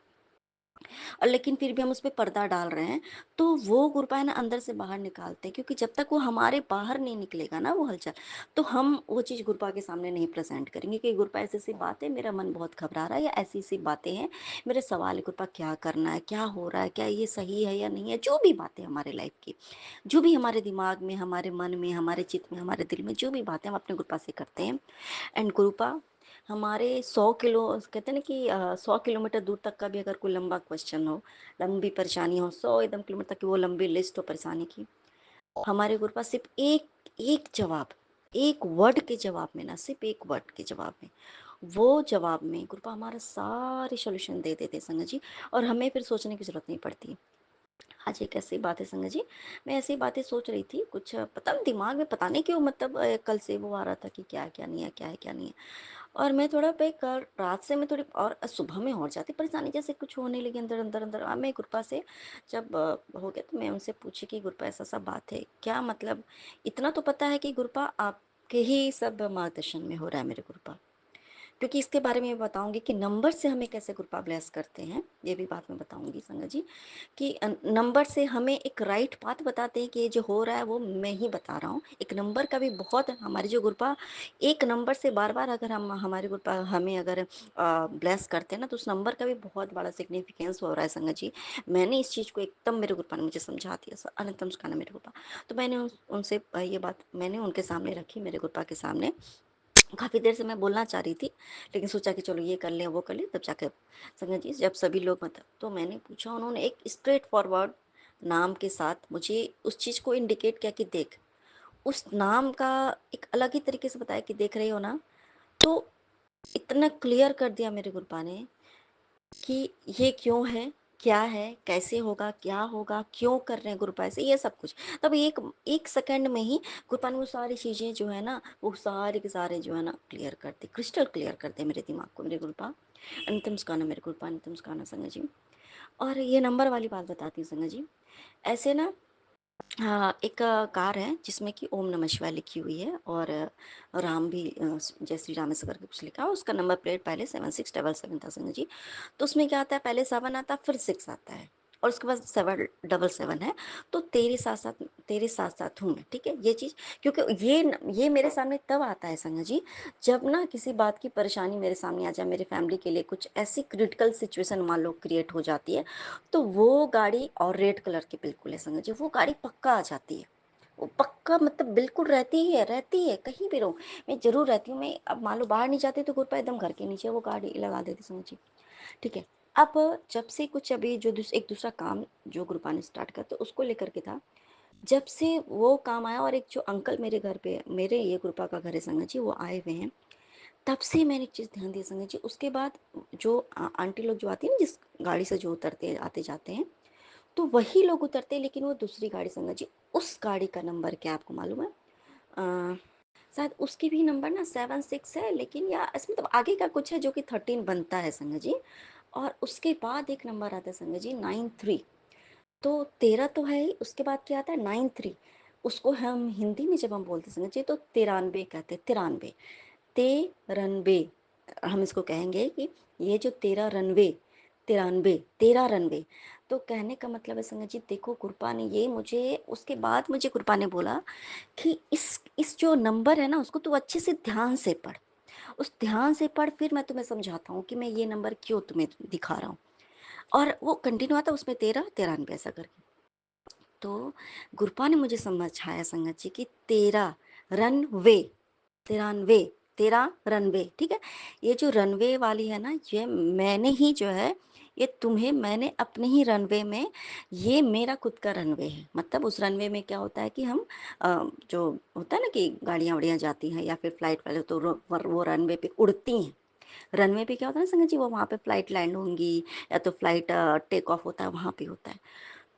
और लेकिन फिर भी हम उस पर पर्दा डाल रहे हैं, तो वो गुरुपा है ना अंदर से बाहर निकालते हैं, क्योंकि जब तक वो हमारे बाहर नहीं निकलेगा ना वो हलचल, तो हम वो चीज़ गुरुपा के सामने नहीं प्रेजेंट करेंगे कि गुरुपा ऐसी ऐसी बात है, मेरा मन बहुत घबरा रहा है, या ऐसी ऐसी बातें हैं, मेरे सवाल है गुरुपा क्या करना है, क्या हो रहा है, क्या ये सही है या नहीं है। जो भी बातें हमारे लाइफ की, जो भी हमारे दिमाग में, हमारे मन में, हमारे चित्त में, हमारे दिल में जो भी बातें हम अपने गुरुपा से करते हैं। एंड गुरुपा हमारे 100 किलो कहते हैं ना कि 100 किलोमीटर दूर तक का भी अगर कोई लंबा क्वेश्चन हो, लंबी परेशानी हो, 100 एकदम किलोमीटर तक की वो लंबी लिस्ट हो परेशानी की, हमारे गुरु पास सिर्फ एक एक जवाब, एक वर्ड के जवाब में ना, सिर्फ एक वर्ड के जवाब में, वो जवाब में गुरुपा हमारा सारे सोल्यूशन दे देते संगत जी, और हमें फिर सोचने की जरूरत नहीं पड़ती। आज एक ऐसी बात है संगत जी, मैं ऐसी बातें सोच रही थी, कुछ पता नहीं दिमाग में पता नहीं क्यों, मतलब कल से वो आ रहा था कि क्या क्या नहीं है, क्या है क्या नहीं है। और मैं थोड़ा पे कल रात से मैं थोड़ी और सुबह में और जाती परेशानी, जैसे कुछ होने लगी अंदर अंदर अंदर। मैं गुरपा से जब हो गया तो मैं उनसे पूछी कि गुरपा ऐसा सब बात है क्या, मतलब इतना तो पता है कि गुरपा आपके ही सब मार्गदर्शन में हो रहा है मेरे गुरपा, क्योंकि इसके बारे में मैं बताऊँगी कि नंबर से हमें कैसे कृपा ब्लेस करते हैं, ये भी बात मैं बताऊँगी संगत जी, कि नंबर से हमें एक राइट पाथ बताते हैं कि ये जो हो रहा है वो मैं ही बता रहा हूँ। एक नंबर का भी बहुत हमारी जो कृपा, एक नंबर से बार-बार अगर हम हमारी कृपा हमें अगर ब्लेस करते हैं ना, तो उस नंबर का भी बहुत बड़ा सिग्निफिकेंस हो रहा है संगत जी। मैंने इस चीज़ को एकदम मेरे कृपा ने मुझे समझा दिया, अनंतम सुखाना मेरे कृपा। तो मैंने उनसे ये बात मैंने उनके सामने रखी, मेरे कृपा के सामने। काफ़ी देर से मैं बोलना चाह रही थी, लेकिन सोचा कि चलो ये कर लें, वो कर लें, तब जाकर संगत जी जब सभी लोग मतलब, तो मैंने पूछा, उन्होंने एक स्ट्रेट फॉरवर्ड नाम के साथ मुझे उस चीज़ को इंडिकेट किया कि देख, उस नाम का एक अलग ही तरीके से बताया कि देख रही हो ना, तो इतना क्लियर कर दिया मेरे गुरुपा ने कि ये क्यों है, क्या है, कैसे होगा, क्या होगा, क्यों कर रहे हैं गुरुपा ऐसे, ये सब कुछ। तब एक एक सेकंड में ही गुरुपा ने वो सारी चीज़ें जो है ना, वो सारे के सारे जो है ना क्लियर कर दी, क्रिस्टल क्लियर कर दे मेरे दिमाग को मेरे गुरुपा। अंतिम सुखाना मेरे गुरुपा, अंतिम सुखाना संगत जी। और ये नंबर वाली बात बताती हूँ संगत जी। ऐसे ना, हाँ, एक कार है जिसमें कि ओम नमः शिवाय लिखी हुई है, और राम भी जय श्री राम ऐसे करके कुछ लिखा है। उसका नंबर प्लेट पहले 7677 था संजय जी। तो उसमें क्या आता है, पहले 7 आता है, फिर 6 आता है, और उसके बाद 777 है। तो तेरे साथ साथ हूँ मैं, ठीक है, ये चीज़। क्योंकि ये मेरे सामने तब आता है संजय जी, जब ना किसी बात की परेशानी मेरे सामने आ जाए, मेरे फैमिली के लिए कुछ ऐसी क्रिटिकल सिचुएशन मान लो क्रिएट हो जाती है, तो वो गाड़ी, और रेड कलर की बिल्कुल है संगत जी, वो गाड़ी पक्का आ जाती है। वो पक्का मतलब बिल्कुल रहती है, कहीं भी रहो, मैं जरूर रहती हूँ। मैं अब मान लो बाहर नहीं जाती तो गुरुपा एकदम घर के नीचे वो गाड़ी लगा देती संगत जी, ठीक है। अब जब से कुछ अभी जो एक दूसरा काम जो गुरुपा ने स्टार्ट किया, तो उसको लेकर के था। जब से वो काम आया, और एक जो अंकल मेरे घर पे, मेरे ये गुरुपा का घर है संगत जी, वो आए हुए हैं, तब से मैंने एक चीज़ ध्यान दी संगत जी। उसके बाद जो आंटी लोग जो आती है ना, जिस गाड़ी से जो उतरते आते जाते हैं, तो वही लोग उतरते हैं, लेकिन वो दूसरी गाड़ी संगत जी। उस गाड़ी का नंबर क्या आपको मालूम है? अ, शायद उसकी भी नंबर ना 76 है, लेकिन या इसमें तो आगे का कुछ है जो कि 13 बनता है संगत जी। और उसके बाद एक नंबर आता है संगत जी 93। तो 13 तो है ही, उसके बाद क्या आता है 93। उसको हम हिंदी में जब हम बोलते हैं संगत जी, तो 93 कहते हैं, 93, तेरनवे। हम इसको कहेंगे कि ये जो 13 रनवे, 93, 13 रनवे। तो कहने का मतलब है संगत जी, देखो कृपा ने ये मुझे, उसके बाद मुझे कृपा ने बोला कि इस जो नंबर है ना, उसको तू अच्छे से ध्यान से पढ़, उस ध्यान से पढ़, फिर मैं तुम्हें समझाता हूँ कि मैं ये नंबर क्यों तुम्हें दिखा रहा हूँ। और वो कंटिन्यू आता उसमें 13 13 ऐसा करके। तो गुरुपा ने मुझे समझाया संगत जी कि 13 रनवे, 93, 13 रनवे, ठीक है। ये जो रनवे वाली है ना, ये मैंने ही जो है, ये तुम्हें मैंने अपने ही रनवे में, ये मेरा खुद का रनवे है। मतलब उस रनवे में क्या होता है कि हम जो होता है ना कि गाड़ियाँ वाड़ियाँ जाती हैं, या फिर फ्लाइट वाले, तो वो रनवे पे उड़ती हैं। रनवे पे क्या होता है ना संगत जी, वो वहाँ पे फ्लाइट लैंड होंगी, या तो फ्लाइट टेक ऑफ होता है, वहाँ पे होता है।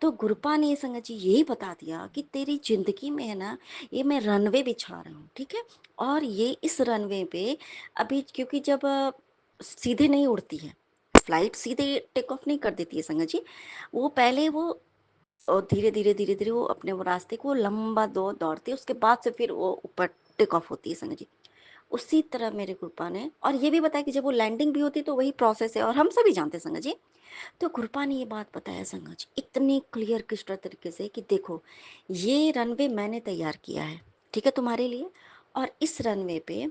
तो गुरुपा ने ये संगत जी यही बता दिया कि तेरी जिंदगी में है ना, ये मैं रनवे बिछा रहा हूँ, ठीक है। और ये इस रनवे पे अभी, क्योंकि जब सीधे नहीं उड़ती है फ्लाइट, सीधे टेक ऑफ नहीं कर देती है संगत जी, वो पहले वो धीरे धीरे वो अपने वो रास्ते को लंबा दौड़ती है, उसके बाद से फिर वो ऊपर टेक ऑफ होती है संगत जी। उसी तरह मेरे कृपा ने और ये भी बताया कि जब वो लैंडिंग भी होती है तो वही प्रोसेस है, और हम सभी जानते हैं संगत जी। तो कृपा ने ये बात बताया संगत जी इतनी क्लियर क्रिस्टल तरीके से कि देखो, ये रनवे मैंने तैयार किया है, ठीक है, तुम्हारे लिए। और इस रनवे पे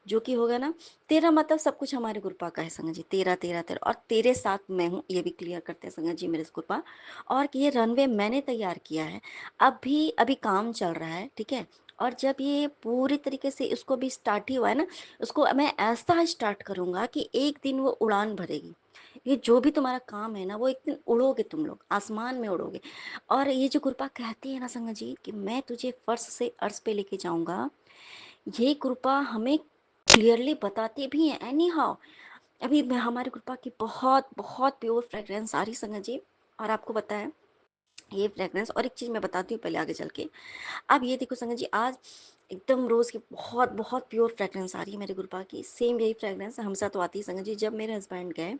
जो कि होगा ना, तेरा मतलब सब कुछ हमारे कृपा का है संगत जी, तेरा तेरा तेरा, और तेरे साथ मैं हूँ, ये भी क्लियर करते हैं संगत जी मेरे कृपा। और कि ये रनवे मैंने तैयार किया है, अभी अभी काम चल रहा है, ठीक है। और जब ये पूरी तरीके से इसको भी स्टार्ट ही हुआ है ना, उसको मैं ऐसा स्टार्ट करूंगा कि एक दिन वो उड़ान भरेगी। ये जो भी तुम्हारा काम है ना, वो एक दिन उड़ोगे, तुम लोग आसमान में उड़ोगे। और ये जो कृपा कहती है ना संगत जी कि मैं तुझे फर्श से अर्श पे लेके जाऊंगा, ये कृपा हमें क्लियरली बताती भी है एनी हाउ। अभी मैं हमारी कृपा की बहुत बहुत प्योर फ्रेग्रेंस आ रही संगत जी। और आपको पता है ये फ्रेग्रेंस, और एक चीज़ मैं बताती हूँ पहले आगे चल के। अब ये देखो संगत जी, आज एकदम रोज़ की बहुत बहुत प्योर फ्रेग्रेंस आ रही है मेरी कृपा की। सेम यही फ्रेग्रेंस हम साथ तो आती है संगत जी। जब मेरे हस्बैंड गए,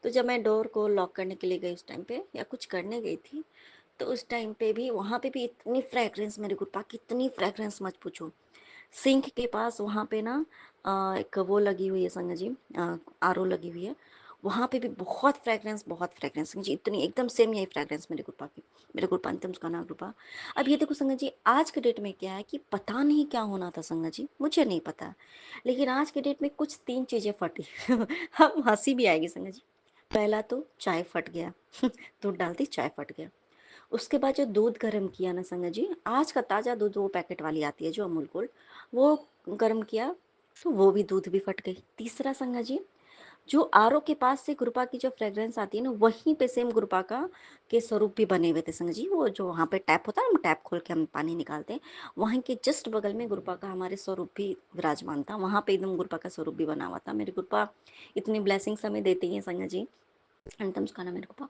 तो जब मैं डोर को लॉक करने के लिए गई उस टाइम पे, या कुछ करने गई थी, तो उस टाइम पे भी वहाँ पे भी इतनी फ्रेग्रेंस मेरे गुरपा की, इतनी फ्रेग्रेंस मत पूछो। सिंक के पास वहाँ पे ना एक वो लगी हुई है संग जी, आरओ लगी हुई है, वहाँ पे भी बहुत फ्रेग्रेंस संग जी, इतनी एकदम सेम यही फ्रेग्रेंस मेरे गुरपा की, मेरे गुरपा अंतिम उसका नाम गुरपा। अब ये देखो संग जी, आज के डेट में क्या है कि पता नहीं क्या होना था संग जी, मुझे नहीं पता, लेकिन आज के डेट में कुछ 3 चीज़ें फटी। हम हँसी भी आएगी संग जी। पहला तो चाय फट गया। दूध डालती चाय फट गया। उसके बाद जो दूध गर्म किया ना संगत जी, आज का ताज़ा दूध वो पैकेट वाली आती है जो अमूल गोल्ड, वो गर्म किया तो वो भी दूध भी फट गई। तीसरा संगत जी, जो आरओ के पास से गुरपा की जो फ्रेग्रेंस आती है ना, वहीं पे सेम गुरपा का के स्वरूप भी बने हुए थे संगत जी। वो जो वहाँ पे टैप होता है ना, टैप खोल के हम पानी निकालते हैं, वहीं के जस्ट बगल में गुरपा का हमारे स्वरूप भी विराजमान था। वहाँ पे एकदम गुरपा का स्वरूप भी बना हुआ था। मेरे गुरपा इतनी ब्लेसिंग्स हमें देती हैं संगत जी, अंतम सुखाना मेरे को।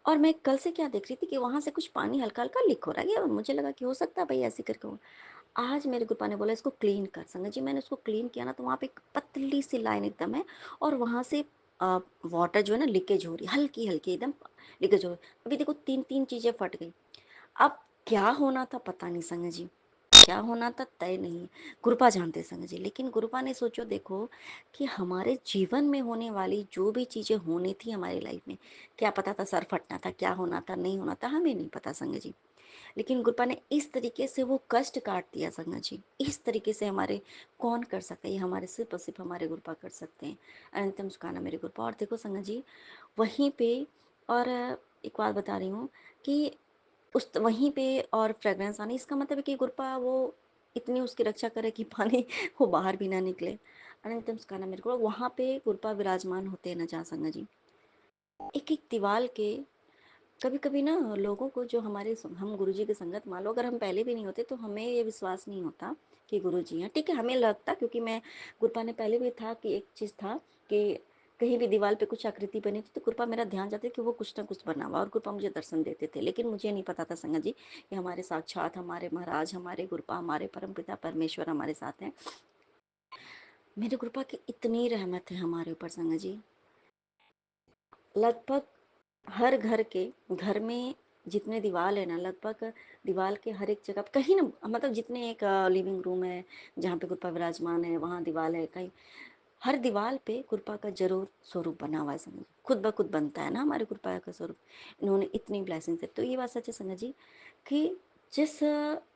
और मैं कल से क्या देख रही थी कि वहां से कुछ पानी हल्का हल्का लीक हो रहा है, और मुझे लगा कि हो सकता है भाई ऐसे करके हो। आज मेरे गुप्पा ने बोला इसको क्लीन कर संगत जी, मैंने उसको क्लीन किया ना, तो वहाँ पे एक पतली सी लाइन एकदम है, और वहां से वाटर जो है ना लीकेज हो रही है, हल्की हल्की एकदम लीकेज हो रही है। अभी देखो तीन तीन चीजें फट गई। अब क्या होना था पता नहीं संगत जी, क्या होना था तय नहीं, गुरुपा जानते संगत जी। लेकिन गुरुपा ने सोचो देखो कि हमारे जीवन में होने वाली जो भी चीजें होनी थी हमारी लाइफ में, क्या पता था सर फटना था, क्या होना था नहीं होना था, हमें नहीं पता संगत जी। लेकिन गुरुपा ने इस तरीके से वो कष्ट काट दिया संगत जी, इस तरीके से हमारे कौन कर सकता है, ये हमारे सिर्फ और सिर्फ हमारे गुरुपा कर सकते हैं। अनंतम सुखाना मेरे गुरुपा। और देखो संगत जी, वहीं पे, और एक बात बता रही हूँ कि उस वहीं पे और फ्रेग्रेंस आनी, इसका मतलब है कि गुरपा वो इतनी उसकी रक्षा करे कि पानी वो बाहर भी ना निकले। अनंतम सुखाना मेरे को, वहाँ पे गुरपा विराजमान होते हैं ना जहाँ संगत जी, एक एक दीवाल के, कभी कभी ना लोगों को जो हमारे हम गुरुजी की संगत मान लो, अगर हम पहले भी नहीं होते तो हमें ये विश्वास नहीं होता कि गुरुजी हैं, ठीक है, हमें लगता, क्योंकि मैं गुरपा ने पहले भी था कि एक चीज़ था कि कहीं भी दीवार पे कुछ आकृति बनी थी तो कृपा मेरा ध्यान जाता कि वो कुछ ना कुछ बना हुआ, और कृपा मुझे दर्शन देते थे, लेकिन मुझे नहीं पता था संगत जी कि हमारे साक्षात हमारे महाराज, हमारे गुरपा, हमारे परमपिता परमेश्वर हमारे साथ हैं। मेरे गुरपा की इतनी रहमत है हमारे ऊपर संगत जी, लगभग हर घर के, घर में जितने दीवार है ना, लगभग दीवार के हर एक जगह कहीं ना, मतलब जितने एक लिविंग रूम है जहाँ पे गुरपा विराजमान है, वहाँ दीवार है कहीं, हर दीवार पे गुरपा का जरूर स्वरूप बना हुआ है संगत जी। खुद ब खुद बनता है ना हमारे गुरपा का स्वरूप, इन्होंने इतनी ब्लेसिंग है। तो ये बात सच है संगत जी कि जिस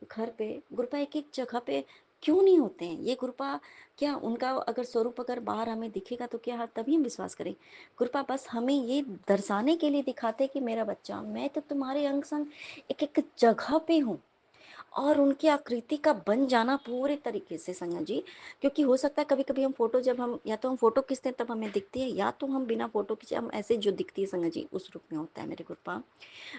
घर पे गुरपा एक एक जगह पे क्यों नहीं होते हैं, ये गुरपा, क्या उनका अगर स्वरूप अगर बाहर हमें दिखेगा तो क्या तभी हम विश्वास करें। गुरपा बस हमें ये दर्शाने के लिए दिखाते कि मेरा बच्चा, मैं तो तुम्हारे अंग संग एक एक जगह पे हूँ, और उनकी आकृति का बन जाना पूरे तरीके से संगत जी। क्योंकि हो सकता है कभी कभी हम फोटो, जब हम या तो हम फोटो खींचते हैं तब हमें दिखती है, या तो हम बिना फोटो खींचे हम ऐसे जो दिखती है संगत जी उस रूप में होता है मेरे गुरपा।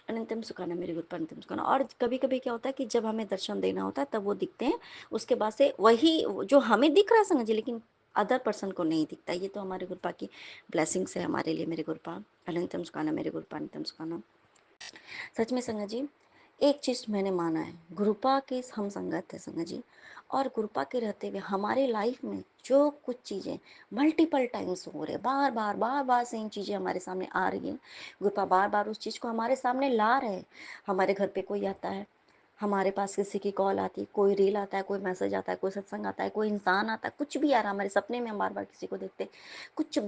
अनंतम सुखाना मेरे गुरपा, अनंतम सुखाना। और कभी कभी क्या होता है कि जब हमें दर्शन देना होता है तब वो दिखते हैं, उसके बाद से वही जो हमें दिख रहा है संगत जी, लेकिन अदर पर्सन को नहीं दिखता। ये तो हमारे गुरपा की ब्लेसिंग्स है हमारे लिए मेरे गुरपा। अनंतम सुखाना मेरे गुरपा, अनंतम सुखाना। सच में संगत जी, एक चीज़ मैंने माना है, गुरुपा के हम संगत है संगत जी, और गुरुपा के रहते हुए हमारे लाइफ में जो कुछ चीज़ें मल्टीपल टाइम्स हो रहे, बार बार सेम चीज़ें हमारे सामने आ रही हैं, गुरुपा बार बार उस चीज़ को हमारे सामने ला रहे हैं। हमारे घर पे कोई आता है, हमारे पास किसी की कॉल आती है, कोई रील आता है, कोई मैसेज आता है, कोई सत्संग आता है, कोई इंसान आता है, कुछ भी आ रहा है हमारे सपने में, हम बार बार किसी को देखते हैं, कुछ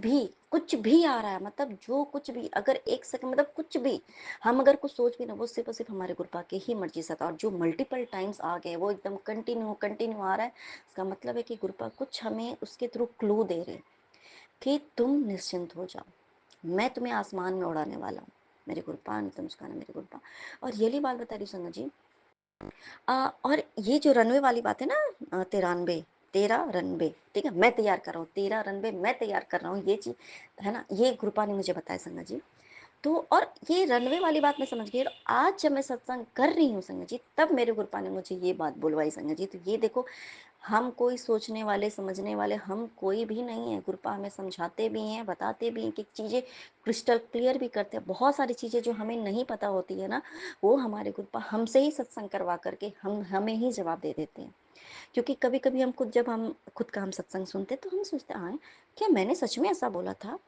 भी आ रहा है, मतलब जो कुछ भी, अगर एक सेकंड, मतलब कुछ भी हम अगर कुछ सोच भी ना, वो सिर्फ और सिर्फ हमारे गुरुपा के ही मर्जी से था, और जो मल्टीपल टाइम्स आ गए वो एकदम कंटिन्यू कंटिन्यू आ रहा है। इसका मतलब है कि गुरुपा कुछ हमें उसके थ्रू क्लू दे रहे कि तुम निश्चिंत हो जाओ, मैं तुम्हें आसमान में उड़ाने वाला हूँ। मेरे गुरुपा, तुम उसका मेरे गुरुपा। और ये बात बता रही संगत जी, और ये जो रनवे वाली बात है ना, 93 तेरह रनवे, ठीक है, मैं तैयार कर रहा हूँ 13 रनवे, मैं तैयार कर रहा हूँ, ये चीज है ना, ये गुरुपा ने मुझे बताया संगत जी। तो और ये रनवे वाली बात मैं समझ गई, और आज जब मैं सत्संग कर रही हूँ संगत जी, तब मेरे गुरुपा ने मुझे ये बात बुलवाई संगत जी। तो ये देखो, हम कोई सोचने वाले समझने वाले हम कोई भी नहीं है, गुरुपा हमें समझाते भी हैं, बताते भी हैं कि चीज़ें क्रिस्टल क्लियर भी करते हैं। बहुत सारी चीज़ें जो हमें नहीं पता होती है ना, वो हमारे गुरुपा हमसे ही सत्संग करवा करके हमें ही जवाब दे देते हैं। क्योंकि कभी कभी हम खुद, जब हम खुद का हम सत्संग सुनते तो हम सोचते हैं, क्या मैंने सच में ऐसा बोला था,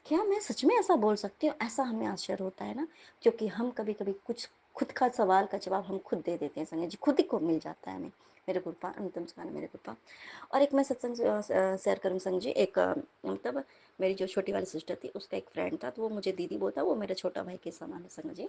क्या मैं सच में ऐसा बोल सकती हूँ, ऐसा हमें आश्चर्य होता है ना। क्योंकि हम कभी कभी कुछ खुद का सवाल का जवाब हम खुद दे देते हैं संगत जी, खुद ही को मिल जाता है हमें। मेरे कृपा अंतिम स्मरण मेरे कृपा। और एक मैं सत्संग शेयर करूँ संगत जी, एक मतलब मेरी जो छोटी वाली सिस्टर थी उसका एक फ्रेंड था, तो वो मुझे दीदी बोलता, वो मेरा छोटा भाई के समान है संगत जी।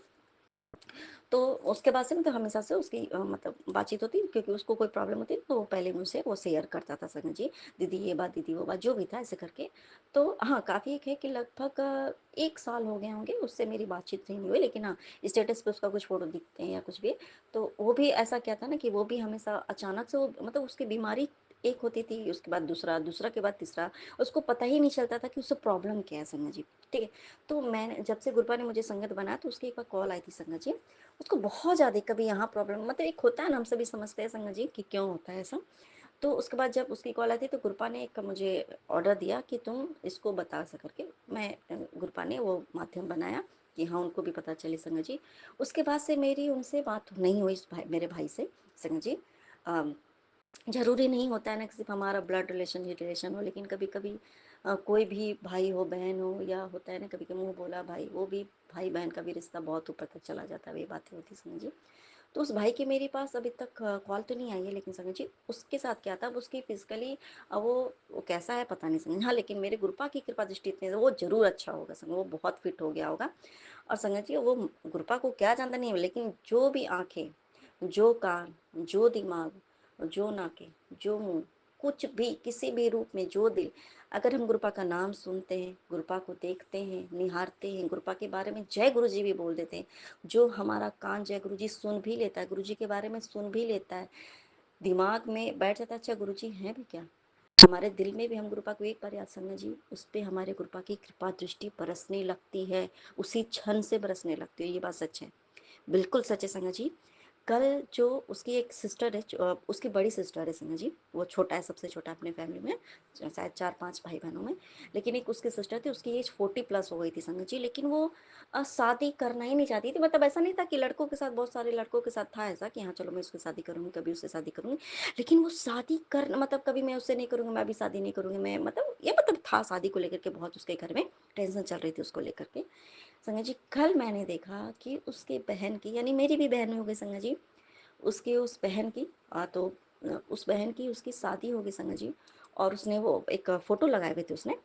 तो उसके बाद से मतलब हमेशा से उसकी मतलब बातचीत होती, क्योंकि उसको कोई प्रॉब्लम होती तो वो पहले मुझसे वो शेयर करता था संगत जी, दीदी ये बात, दीदी वो बात, जो भी था ऐसे करके। तो हाँ, काफ़ी एक है कि लगभग 1 साल हो गए होंगे उससे मेरी बातचीत नहीं हुई, लेकिन हाँ, स्टेटस पे उसका कुछ फ़ोटो दिखते हैं या कुछ भी। तो वो भी ऐसा क्या था ना कि वो भी हमेशा अचानक से वो मतलब उसकी बीमारी एक होती थी, उसके बाद दूसरा, दूसरा के बाद तीसरा, उसको पता ही नहीं चलता था कि उससे प्रॉब्लम क्या है संगत जी, ठीक है। तो मैंने जब से गुरबा ने मुझे संगत बनाया तो उसकी एक बार कॉल आई थी संगत जी, उसको बहुत ज़्यादा कभी यहाँ प्रॉब्लम, मतलब एक होता है ना, हम सभी समझते हैं संगत जी कि क्यों होता है ऐसा। तो उसके बाद जब उसकी कॉल आई थी तो गुरपा ने एक मुझे ऑर्डर दिया कि तुम इसको बता सा करके। मैं गुरपा ने वो माध्यम बनाया कि हाँ उनको भी पता चले संगत जी। उसके बाद से मेरी उनसे बात नहीं हुई, मेरे भाई से संगत जी। ज़रूरी नहीं होता है ना कि सिर्फ हमारा ब्लड रिलेशन ही रिलेशन हो, लेकिन कभी कभी कोई भी भाई हो बहन हो, या होता है ना कभी कभी मुँह बोला भाई, वो भी भाई बहन का भी रिश्ता बहुत ऊपर तक चला जाता है, ये बातें होती समझ जी। तो उस भाई की मेरे पास अभी तक कॉल तो नहीं आई है, लेकिन संगत जी उसके साथ क्या था, अब उसकी फिजिकली वो कैसा है पता नहीं संगत, हाँ लेकिन मेरे गुरुपा की कृपा दृष्टि इतनी है, वो जरूर अच्छा होगा संगत, वो बहुत फिट हो गया होगा। और संगत जी वो गुरुपा को क्या जानता नहीं है, लेकिन जो भी आंखें, जो कान, जो दिमाग, जो नाके, जो मुंह, कुछ भी किसी भी रूप में जो दिल, अगर हम गुरुपा का नाम सुनते हैं, गुरुपा को देखते हैं, निहारते हैं, गुरुपा के बारे में जय गुरु जी भी बोल देते हैं, जो हमारा कान जय गुरु जी सुन भी लेता है, गुरु जी के बारे में सुन भी लेता है, दिमाग में बैठ जाता है अच्छा गुरु जी हैं भी क्या, हमारे दिल में भी हम गुरुपा को एक बार याद संगत जी, उस पर हमारे गुरुपा की कृपा दृष्टि बरसने लगती है, उसी क्षण से बरसने लगती है, ये बात सच है, बिल्कुल सच है संगत जी। कल जो उसकी एक सिस्टर है, उसकी बड़ी सिस्टर है संगत जी, वो छोटा है, सबसे छोटा अपने फैमिली में, शायद 4-5 भाई बहनों में, लेकिन एक उसकी सिस्टर थी, उसकी एज 40+ हो गई थी संगत जी, लेकिन वो शादी करना ही नहीं चाहती थी, मतलब ऐसा नहीं था कि लड़कों के साथ, बहुत सारे लड़कों के साथ था ऐसा कि हाँ चलो मैं उसकी शादी करूंगी, कभी उससे शादी करूंगी, लेकिन वो शादी कर मतलब कभी मैं उससे नहीं करूंगी, मैं भी शादी नहीं करूंगी, मैं मतलब ये मतलब था शादी को लेकर के बहुत उसके घर में टेंशन चल रही थी उसको लेकर के संगत जी। कल मैंने देखा कि उसके बहन की, यानी मेरी भी बहन हो गई संगत जी, उसकी उस बहन की तो उस बहन की उसकी शादी हो गई संगत जी, और उसने वो एक फ़ोटो लगाए हुए थे उसने,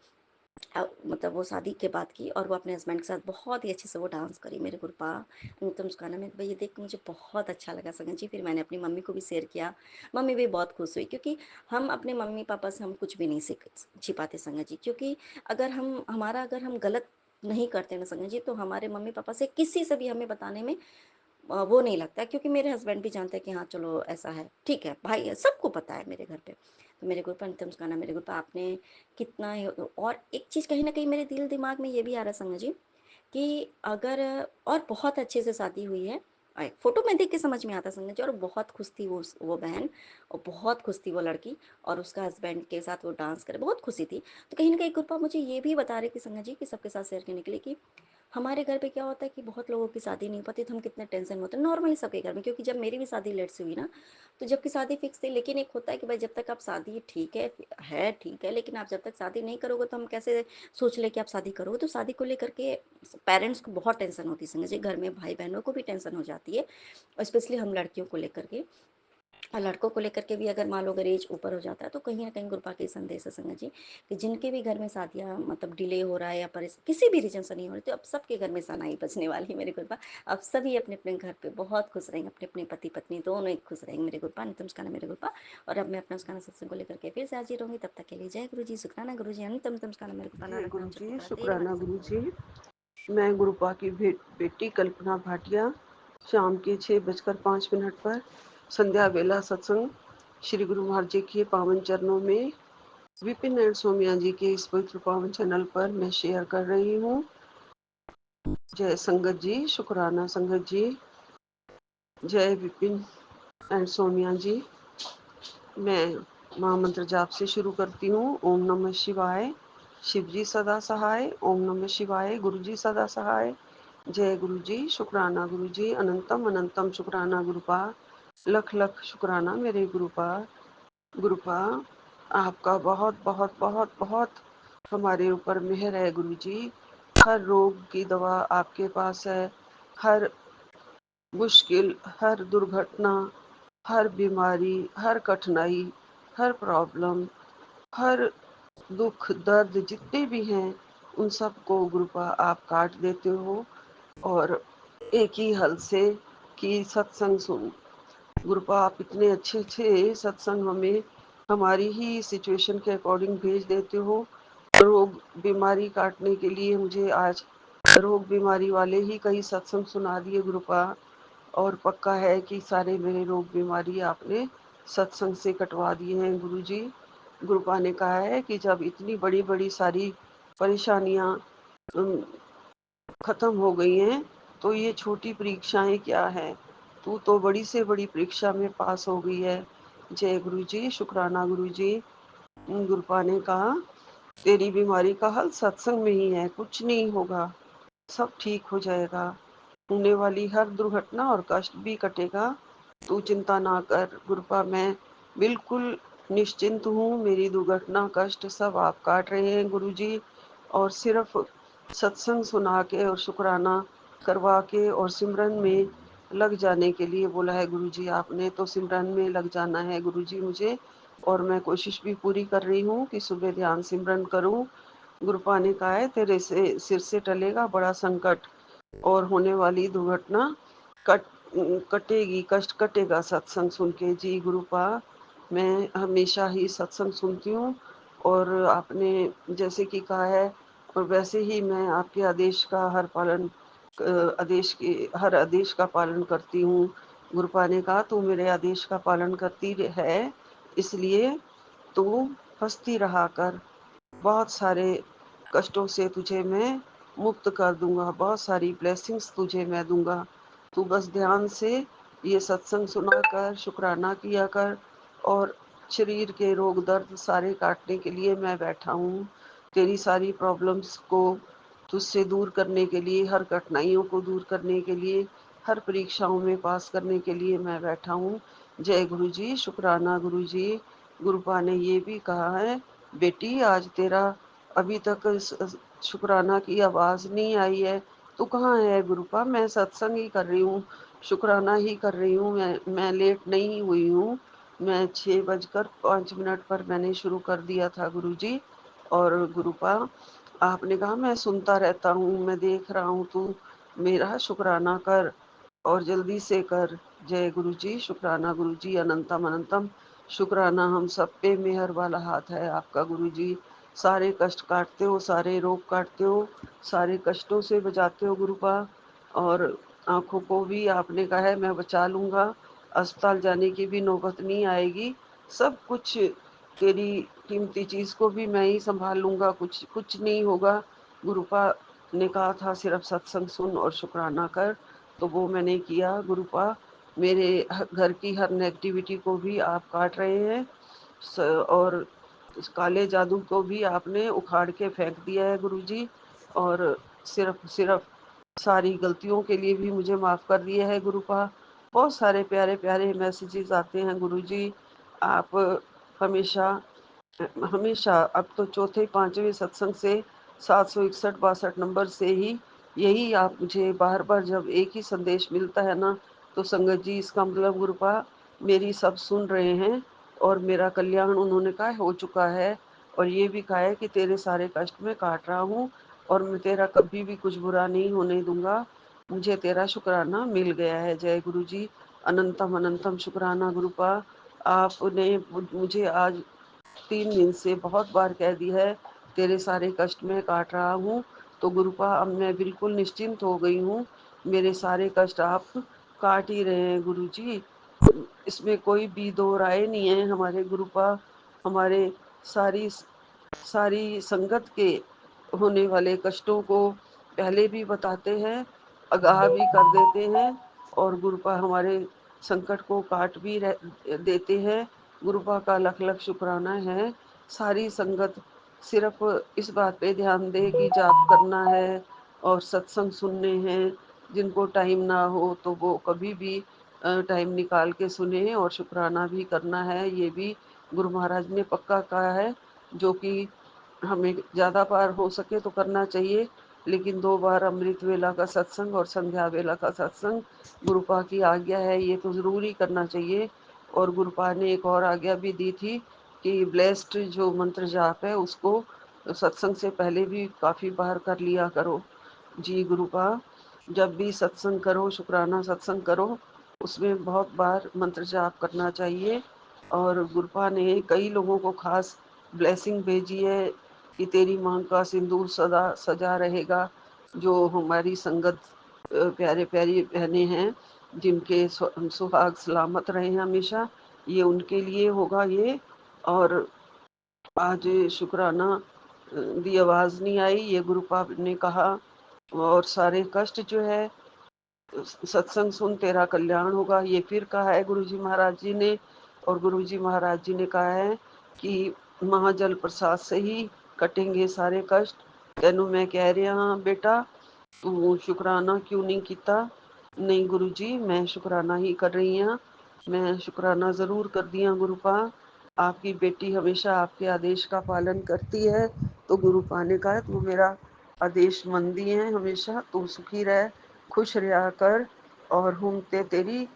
मतलब वो शादी के बाद की, और वो अपने हस्बैंड के साथ बहुत ही अच्छे से वो डांस करी, मेरे गुरपा अनुतम मुस्काना में भाई, ये देख के मुझे बहुत अच्छा लगा संगत जी। फिर मैंने अपनी मम्मी को भी शेयर किया, मम्मी भी बहुत खुश हुई, क्योंकि हम अपने मम्मी पापा से हम कुछ भी नहीं सीख छिपाते संगत जी, क्योंकि अगर हम गलत नहीं करते ना संगत जी, तो हमारे मम्मी पापा से किसी से भी हमें बताने में वो नहीं लगता है, क्योंकि मेरे हस्बैंड भी जानते हैं कि हाँ चलो ऐसा है, ठीक है भाई है, सबको पता है मेरे घर पे। तो मेरे ग्रुप अंतिम गाना, मेरे ग्रुप आपने कितना और एक चीज़ कहीं ना कहीं मेरे दिल दिमाग में ये भी आ रहा है संगत जी कि अगर और बहुत अच्छे से शादी हुई है, फोटो में देख के समझ में आता संगत जी, और बहुत खुश थी वो बहन, और बहुत खुश थी वो लड़की, और उसका हस्बैंड के साथ वो डांस करे, बहुत खुशी थी। तो कहीं ना कहीं ग्रुपा मुझे ये भी बता रही थी संगत जी कि सबके साथ शेयर करने के लिए कि हमारे घर पे क्या होता है कि बहुत लोगों की शादी नहीं हो पाती, तो हम कितने टेंशन में होते हैं नॉर्मली सबके घर में, क्योंकि जब मेरी भी शादी लेट से हुई ना, तो जबकि शादी फिक्स थी, लेकिन एक होता है कि भाई जब तक आप शादी ठीक है, लेकिन आप जब तक शादी नहीं करोगे तो हम कैसे सोच ले कि आप शादी करोगे, तो शादी को लेकर के पेरेंट्स को बहुत टेंशन होती है संजय जी, घर में भाई बहनों को भी टेंशन हो जाती है, और स्पेशली हम लड़कियों को लेकर के, और लड़कों को लेकर के भी अगर मान लो अगर एज ऊपर हो जाता है, तो कहीं ना कहीं गुरुपा के संदेश है संगत जी कि जिनके भी घर में शादियाँ मतलब डिले हो रहा है या किसी भी रीजन से नहीं हो रही, तो अब सबके घर में सनाई बचने वाली है मेरे गुरुपा। अब सभी अपने अपने घर पे बहुत खुश रहेंगे, अपने अपने पति पत्नी दोनों ही खुश रहेंगे मेरे गुरुपा, अंतिम उसका मेरे गुरुपा। और अब मैं अपना उसका सत्संग को लेकर के फिर से हाजिर रहूंगी, तब तक के लिए जय गुरु जी, शुक्राना गुरु जी, अंतिम उसका मेरे गुरुपा, जय नानक गुरु नाम जी, जपो तेरे शुक्राना वाणी गुरु सतगुरु। जी। मैं गुरुपा की बेटी कल्पना भाटिया, शाम के 6:05 पर संध्या बेला सत्संग श्री गुरु महाराज जी के पावन चरणों में विपिन एंड सोमिया जी के इस पवित्र पावन चैनल पर मैं शेयर कर रही हूँ। जय संगत जी, शुक्राना संगत जी, जय विपिन एंड सोमिया जी। मैं महामंत्र जाप से शुरू करती हूँ। ओम नमः शिवाय, शिव जी सदा सहाय। ओम नमः शिवाय, गुरु जी सदा सहाय। जय गुरु जी, शुक्राना गुरु जी, अनंतम अनंतम शुक्राना गुरुपा, लख लख शुक्राना मेरे गुरुपा। गुरुपा आपका बहुत बहुत बहुत बहुत हमारे ऊपर मेहर है गुरु जी। हर रोग की दवा आपके पास है, हर मुश्किल, हर दुर्घटना, हर बीमारी, हर कठिनाई, हर प्रॉब्लम, हर दुख दर्द जितने भी हैं उन सबको गुरुपा आप काट देते हो और एक ही हल से कि सत्संग सुन। गुरुपा आप इतने अच्छे अच्छे सत्संग हमें हमारी ही सिचुएशन के अकॉर्डिंग भेज देते हो। रोग बीमारी काटने के लिए मुझे आज रोग बीमारी वाले ही कई सत्संग सुना दिए गुरुपा, और पक्का है कि सारे मेरे रोग बीमारी आपने सत्संग से कटवा दिए हैं गुरुजी। गुरुपा ने कहा है कि जब इतनी बड़ी बड़ी सारी परेशानियां खत्म हो गई हैं तो ये छोटी परीक्षाएं क्या है, तू तो बड़ी से बड़ी परीक्षा में पास हो गई है। जय गुरु जी, शुक्राना गुरु जी। गुरुपा ने कहा तेरी बीमारी का हल सत्संग में ही है, कुछ नहीं होगा, सब ठीक हो जाएगा, होने वाली हर दुर्घटना और कष्ट भी कटेगा, तू चिंता ना कर। गुरुपा मैं बिल्कुल निश्चिंत हूँ, मेरी दुर्घटना कष्ट सब आप काट रहे हैं गुरुजी, और सिर्फ सत्संग सुना के और शुक्राना करवा के और सिमरन में लग जाने के लिए बोला है गुरुजी आपने, तो सिमरन में लग जाना है गुरुजी मुझे, और मैं कोशिश भी पूरी कर रही हूँ कि सुबह ध्यान सिमरन करूँ। गुरुपा ने कहा है तेरे से सिर से टलेगा बड़ा संकट, और होने वाली दुर्घटना कट कटेगी, कष्ट कटेगा सत्संग सुन के। जी गुरुपा, मैं हमेशा ही सत्संग सुनती हूँ और आपने जैसे कि कहा है और वैसे ही मैं आपके आदेश का हर पालन आदेश के हर आदेश का पालन करती हूँ। गुरुपा ने कहा तू मेरे आदेश का पालन करती है, इसलिए तू हंसती रहा कर, बहुत सारे कष्टों से तुझे मैं मुक्त कर दूंगा, बहुत सारी ब्लेसिंग्स तुझे मैं दूंगा। तू बस ध्यान से ये सत्संग सुना कर शुक्राना किया कर, और शरीर के रोग दर्द सारे काटने के लिए मैं बैठा हूँ। तेरी सारी प्रॉब्लम्स को तुझसे दूर करने के लिए, हर कठिनाइयों को दूर करने के लिए, हर परीक्षाओं में पास करने के लिए मैं बैठा हूँ। जय गुरु जी, शुक्राना गुरु जी। गुरुपा ने ये भी कहा है बेटी आज तेरा अभी तक शुक्राना की आवाज नहीं आई है, तू कहाँ है गुरुपा? मैं सत्संग ही कर रही हूँ, शुक्राना ही कर रही हूँ, मैं लेट नहीं हुई हूँ। मैं 6:05 पर मैंने शुरू कर दिया था गुरुजी। और गुरुपा आपने कहा मैं सुनता रहता हूँ, मैं देख रहा हूँ, तू मेरा शुक्राना कर और जल्दी से कर। जय गुरु जी, शुक्राना गुरु जी, अनंतम अनंतम शुक्राना। हम सब पे मेहर वाला हाथ है आपका गुरु जी, सारे कष्ट काटते हो, सारे रोग काटते हो, सारे कष्टों से बचाते हो गुरुपा। और आंखों को भी आपने कहा है मैं बचा लूंगा, अस्पताल जाने की भी नौबत नहीं आएगी, सब कुछ तेरी कीमती चीज को भी मैं ही संभाल लूंगा, कुछ कुछ नहीं होगा। गुरुपा ने कहा था सिर्फ सत्संग सुन और शुक्राना कर, तो वो मैंने किया गुरुपा। मेरे घर की हर नेगेटिविटी को भी आप काट रहे हैं, और उस काले जादू को भी आपने उखाड़ के फेंक दिया है गुरुजी। और सिर्फ सिर्फ सारी गलतियों के लिए भी मुझे माफ कर दिया है गुरुपा। बहुत सारे प्यारे प्यारे मैसेजेस आते हैं गुरुजी, आप हमेशा हमेशा अब तो चौथे पांचवें सत्संग से 761 62 नंबर से ही यही आप मुझे बार बार जब एक ही संदेश मिलता है ना, तो संगत जी इसका मतलब गुरुपा मेरी सब सुन रहे हैं और मेरा कल्याण उन्होंने कहा हो चुका है। और ये भी कहा है कि तेरे सारे कष्ट में काट रहा हूँ और मैं तेरा कभी भी कुछ बुरा नहीं होने दूंगा, मुझे तेरा शुक्राना मिल गया है। जय गुरु जी, अनंतम अनंतम शुक्राना गुरुपा। आपने मुझे आज 3 दिन से बहुत बार कह दी है तेरे सारे कष्ट में काट रहा हूँ, तो गुरुपा अब मैं बिल्कुल निश्चिंत हो गई हूँ, मेरे सारे कष्ट आप काट ही रहे हैं गुरु जी, इसमें कोई भी दो राय नहीं है। हमारे गुरुपा हमारे सारी सारी संगत के होने वाले कष्टों को पहले भी बताते हैं, आगाह भी कर देते हैं, और गुरुपा हमारे संकट को काट भी देते हैं। गुरुपा का लख लख शुक्राना है। सारी संगत सिर्फ इस बात पे ध्यान दे कि जाप करना है और सत्संग सुनने हैं, जिनको टाइम ना हो तो वो कभी भी टाइम निकाल के सुने, और शुक्राना भी करना है, ये भी गुरु महाराज ने पक्का कहा है, जो कि हमें ज़्यादा बार हो सके तो करना चाहिए। लेकिन 2 बार अमृत वेला का सत्संग और संध्या वेला का सत्संग गुरुपा की आज्ञा है, ये तो ज़रूर ही करना चाहिए। और गुरुपा ने एक और आज्ञा भी दी थी कि ब्लेस्ड जो मंत्र जाप है उसको सत्संग से पहले भी काफ़ी बार कर लिया करो। जी गुरुपा, जब भी सत्संग करो, शुक्राना सत्संग करो, उसमें बहुत बार मंत्र जाप करना चाहिए। और गुरुपा ने कई लोगों को खास ब्लेसिंग भेजी है कि तेरी मांग का सिंदूर सदा सजा रहेगा। जो हमारी संगत प्यारे प्यारी बहनें हैं, जिनके सुहाग सलामत रहे हमेशा, ये उनके लिए होगा ये। और आज शुक्राना दी आवाज़ नहीं आई, ये गुरुपा ने कहा। और सारे कष्ट जो है सत्संग सुन तेरा कल्याण होगा, ये फिर कहा है गुरुजी महाराज जी ने। और गुरुजी महाराज जी ने कहा है कि महाजल प्रसाद से ही कटेंगे सारे कष्ट। तेनू मैं कह रहा हाँ बेटा, तू शुक्राना क्यों नहीं किता? नहीं गुरुजी, मैं शुक्राना ही कर रही हाँ, मैं शुक्राना ज़रूर कर दिया गुरुपा। आपकी बेटी हमेशा आपके आदेश का पालन करती है। तो गुरुपा ने कहा तू मेरा आदेश मंदी है, हमेशा तू सुखी रह, खुश रहा कर। और हम ते तेरी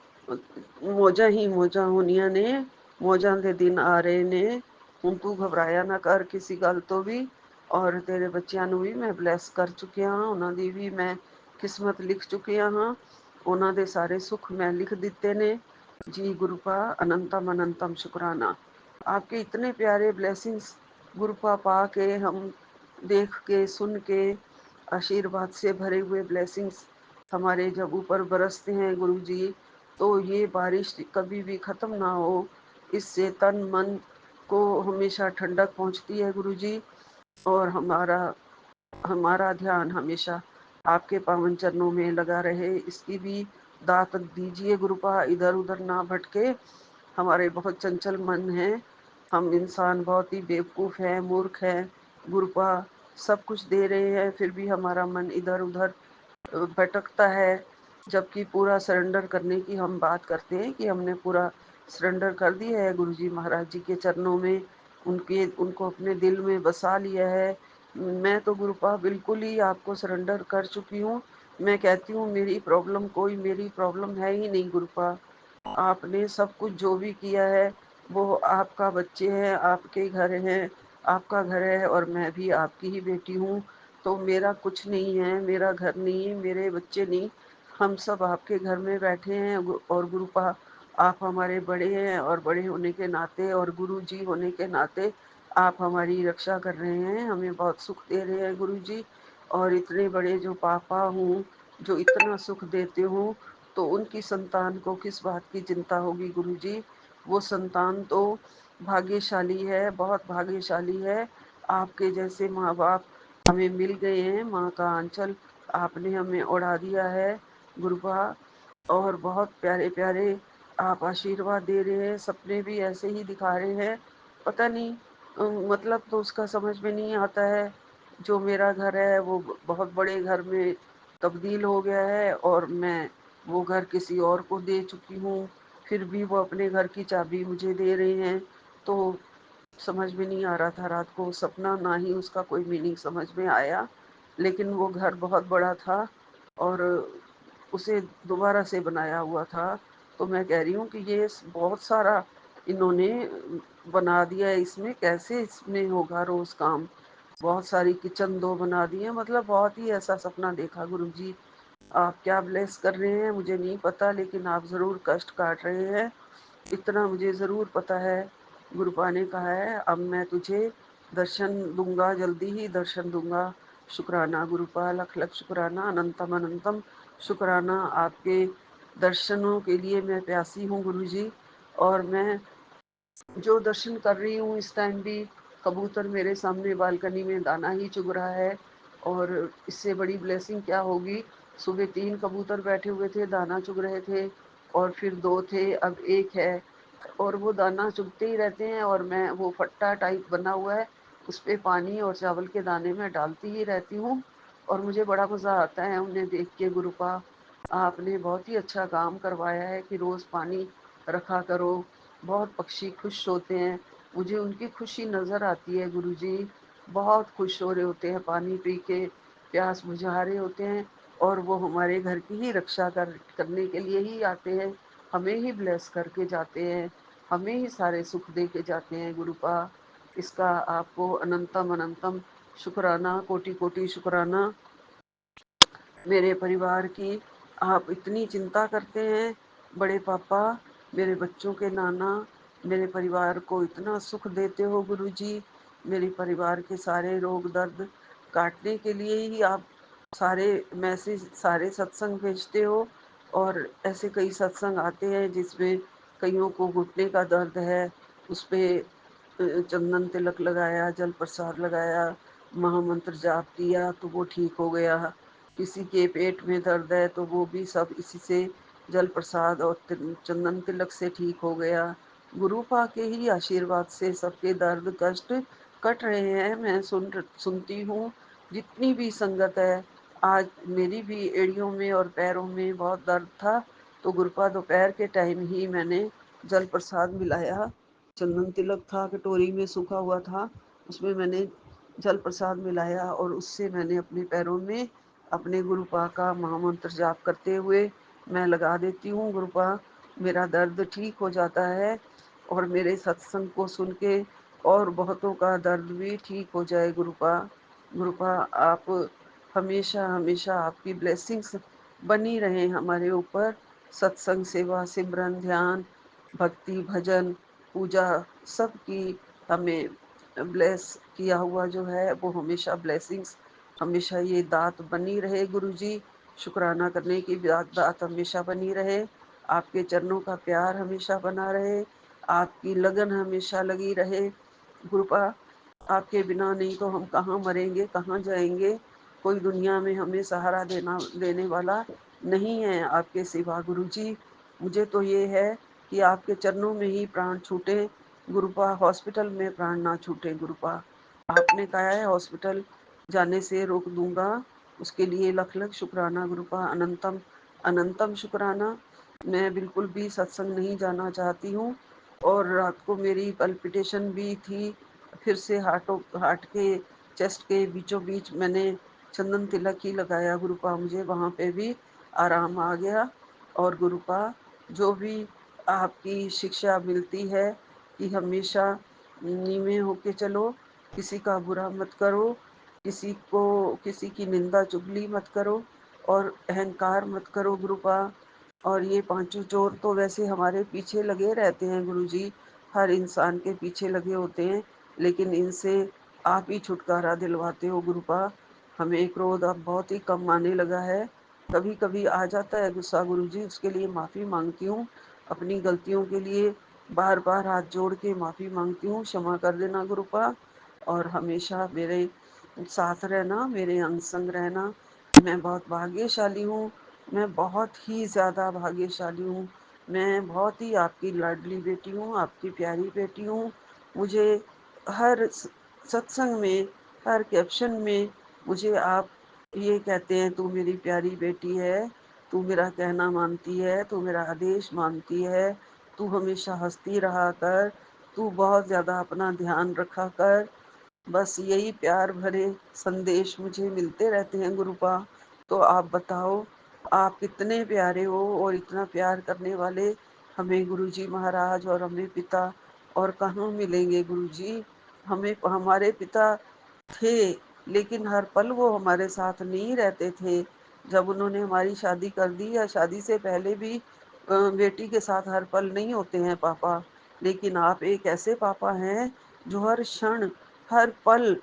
मौजा ही मौजा होनिया ने, मौजा दे दिन आ रहे ने। ਹੁਣ ਤੂੰ ਘਬਰਾਇਆ ਨਾ ਕਰ ਕਿਸੇ ਗੱਲ ਤੋਂ ਵੀ। ਔਰ ਤੇਰੇ ਬੱਚਿਆਂ ਨੂੰ ਵੀ ਮੈਂ ਬਲੈਸ ਕਰ ਚੁੱਕਿਆ ਹਾਂ, ਉਹਨਾਂ ਦੀ ਵੀ ਮੈਂ ਕਿਸਮਤ ਲਿਖ ਚੁੱਕਿਆ ਹਾਂ, ਉਹਨਾਂ ਦੇ ਸਾਰੇ ਸੁੱਖ मैं लिख ਦਿੱਤੇ ਨੇ। जी गुरुपा, अनंतम अनंतम शुक्राना। आपके इतने प्यारे ब्लेसिंग्स गुरुपा पा के, हम देख के सुन के, आशीर्वाद से भरे हुए ब्लेसिंग्स हमारे जब ऊपर बरसते हैं गुरु जी, तो ये बारिश कभी भी ख़त्म ना हो। इससे तन मन को हमेशा ठंडक पहुंचती है गुरु जी। और हमारा हमारा ध्यान हमेशा आपके पावन चरणों में लगा रहे, इसकी भी दात दीजिए गुरुपा। इधर उधर ना भटके, हमारे बहुत चंचल मन है, हम इंसान बहुत ही बेवकूफ़ हैं, मूर्ख हैं। गुरुपा सब कुछ दे रहे हैं, फिर भी हमारा मन इधर उधर भटकता है। जबकि पूरा सरेंडर करने की हम बात करते हैं कि हमने पूरा सरेंडर कर दिया है गुरुजी महाराज जी के चरणों में, उनको अपने दिल में बसा लिया है। मैं तो गुरुपा बिल्कुल ही आपको सरेंडर कर चुकी हूँ। मैं कहती हूँ मेरी प्रॉब्लम कोई मेरी प्रॉब्लम है ही नहीं गुरुपा। आपने सब कुछ जो भी किया है वो आपका बच्चे हैं, आपके घर हैं, आपका घर है, और मैं भी आपकी ही बेटी हूँ। तो मेरा कुछ नहीं है, मेरा घर नहीं, मेरे बच्चे नहीं, हम सब आपके घर में बैठे हैं। और गुरुपा आप हमारे बड़े हैं, और बड़े होने के नाते और गुरु जी होने के नाते आप हमारी रक्षा कर रहे हैं, हमें बहुत सुख दे रहे हैं गुरु जी। और इतने बड़े जो पापा हूँ, जो इतना सुख देते हूँ, तो उनकी संतान को किस बात की चिंता होगी गुरु जी। वो संतान तो भाग्यशाली है, बहुत भाग्यशाली है। आपके जैसे माँ बाप हमें मिल गए हैं, माँ का आंचल आपने हमें ओढ़ा दिया है गुरुपा। और बहुत प्यारे प्यारे आप आशीर्वाद दे रहे हैं, सपने भी ऐसे ही दिखा रहे हैं। पता नहीं मतलब तो उसका समझ में नहीं आता है। जो मेरा घर है वो बहुत बड़े घर में तब्दील हो गया है, और मैं वो घर किसी और को दे चुकी हूँ, फिर भी वो अपने घर की चाबी मुझे दे रहे हैं। तो समझ में नहीं आ रहा था रात को, सपना ना ही उसका कोई मीनिंग समझ में आया। लेकिन वो घर बहुत बड़ा था, और उसे दोबारा से बनाया हुआ था। तो मैं कह रही हूँ कि ये बहुत सारा इन्होंने बना दिया है, इसमें कैसे इसमें होगा रोज़ काम। बहुत सारी किचन 2 बना दी है, मतलब बहुत ही ऐसा सपना देखा गुरुजी। आप क्या ब्लेस कर रहे हैं मुझे नहीं पता, लेकिन आप ज़रूर कष्ट काट रहे हैं, इतना मुझे ज़रूर पता है। गुरुपा ने कहा है अब मैं तुझे दर्शन दूंगा, जल्दी ही दर्शन दूंगा। शुक्राना गुरुपा, लख लख शुक्राना, अनंतम अनंतम शुक्राना। आपके दर्शनों के लिए मैं प्यासी हूँ गुरुजी। और मैं जो दर्शन कर रही हूँ इस टाइम भी, कबूतर मेरे सामने बालकनी में दाना ही चुग रहा है। और इससे बड़ी ब्लेसिंग क्या होगी। सुबह 3 कबूतर बैठे हुए थे, दाना चुग रहे थे, और फिर 2 थे, अब 1 है। और वो दाना चुगते ही रहते हैं, और मैं वो फट्टा टाइप बना हुआ है, उस पे पानी और चावल के दाने में डालती ही रहती हूँ। और मुझे बड़ा मज़ा आता है उन्हें देख के गुरुपा। आपने बहुत ही अच्छा काम करवाया है कि रोज़ पानी रखा करो, बहुत पक्षी खुश होते हैं, मुझे उनकी खुशी नज़र आती है गुरुजी। बहुत खुश हो रहे होते हैं पानी पी के, प्यास बुझा रहे होते हैं, और वो हमारे घर की ही रक्षा करने के लिए ही आते हैं, हमें ही ब्लेस करके जाते हैं, हमें ही सारे सुख दे के जाते हैं गुरुपा। इसका आपको अनंतम अनंतम शुक्राना, कोटि कोटि शुक्राना। मेरे परिवार की आप इतनी चिंता करते हैं बड़े पापा, मेरे बच्चों के नाना, मेरे परिवार को इतना सुख देते हो गुरुजी। मेरे परिवार के सारे रोग दर्द काटने के लिए ही आप सारे मैसेज, सारे सत्संग भेजते हो। और ऐसे कई सत्संग आते हैं जिसमें कईयों को घुटने का दर्द है, उस पे चंदन तिलक लगाया, जल प्रसाद लगाया, महामंत्र जाप किया तो वो ठीक हो गया। किसी के पेट में दर्द है तो वो भी सब इसी से जल प्रसाद और चंदन तिलक से ठीक हो गया। गुरु पा के ही आशीर्वाद से सबके दर्द कष्ट कट रहे हैं। मैं सुनती हूँ जितनी भी संगत है। आज मेरी भी एड़ियों में और पैरों में बहुत दर्द था, तो गुरुपा दोपहर के टाइम ही मैंने जल प्रसाद मिलाया। चंदन तिलक था, कटोरी में सूखा हुआ था, उसमें मैंने जल प्रसाद मिलाया और उससे मैंने अपने पैरों में अपने गुरुपा का महामंत्र जाप करते हुए मैं लगा देती हूँ। गुरुपा, मेरा दर्द ठीक हो जाता है, और मेरे सत्संग को सुन के और बहुतों का दर्द भी ठीक हो जाए गुरुपा। गुरुपा, आप हमेशा हमेशा आपकी ब्लेसिंग्स बनी रहे हमारे ऊपर। सत्संग, सेवा, सिमरन, ध्यान, भक्ति, भजन, पूजा, सब की हमें ब्लेस किया हुआ जो है वो हमेशा ब्लेसिंग्स, हमेशा ये दात बनी रहे गुरुजी। शुक्राना करने की दात हमेशा बनी रहे। आपके चरणों का प्यार हमेशा बना रहे, आपकी लगन हमेशा लगी रहे गुरुपा। आपके बिना नहीं तो हम कहाँ मरेंगे, कहाँ जाएंगे। कोई दुनिया में हमें सहारा देने वाला नहीं है आपके सिवा गुरुजी। मुझे तो ये है कि आपके चरणों में ही प्राण छूटे गुरुपा, हॉस्पिटल में प्राण ना छूटे गुरुपा। आपने कहा है हॉस्पिटल जाने से रोक दूंगा, उसके लिए लख लख शुक्राना गुरुपा, अनंतम अनंतम शुक्राना। मैं बिल्कुल भी सत्संग नहीं जाना चाहती हूँ, और रात को मेरी पल्पिटेशन भी थी। फिर से हार्ट के चेस्ट के बीचों बीच मैंने चंदन तिलक ही लगाया गुरुपा, मुझे वहाँ पे भी आराम आ गया। और गुरुपा, जो भी आपकी शिक्षा मिलती है कि हमेशा नीवे होके चलो, किसी का बुरा मत करो, किसी की निंदा चुगली मत करो, और अहंकार मत करो गुरुपा। और ये पांचों चोर तो वैसे हमारे पीछे लगे रहते हैं गुरुजी, हर इंसान के पीछे लगे होते हैं, लेकिन इनसे आप ही छुटकारा दिलवाते हो गुरुपा। हमें क्रोध अब बहुत ही कम आने लगा है। कभी कभी आ जाता है गुस्सा गुरुजी, उसके लिए माफ़ी मांगती हूँ। अपनी गलतियों के लिए बार बार हाथ जोड़ के माफ़ी मांगती हूँ, क्षमा कर देना गुरुपा। और हमेशा मेरे साथ रहना, मेरे अंग संग रहना। मैं बहुत भाग्यशाली हूँ, मैं बहुत ही ज़्यादा भाग्यशाली हूँ। मैं बहुत ही आपकी लाडली बेटी हूँ, आपकी प्यारी बेटी हूँ। मुझे हर सत्संग में, हर कैप्शन में मुझे आप ये कहते हैं, तू मेरी प्यारी बेटी है, तू मेरा कहना मानती है, तू मेरा आदेश मानती है, तू हमेशा हंसती रहा कर, तू बहुत ज़्यादा अपना ध्यान रखा कर। बस यही प्यार भरे संदेश मुझे मिलते रहते हैं गुरुपा। तो आप बताओ, आप कितने प्यारे हो, और इतना प्यार करने वाले हमें गुरुजी महाराज और हमें पिता और कहाँ मिलेंगे गुरुजी। हमें हमारे पिता थे, लेकिन हर पल वो हमारे साथ नहीं रहते थे। जब उन्होंने हमारी शादी कर दी, या शादी से पहले भी बेटी के साथ हर पल नहीं होते हैं पापा। लेकिन आप एक ऐसे पापा हैं जो हर क्षण, हर पल,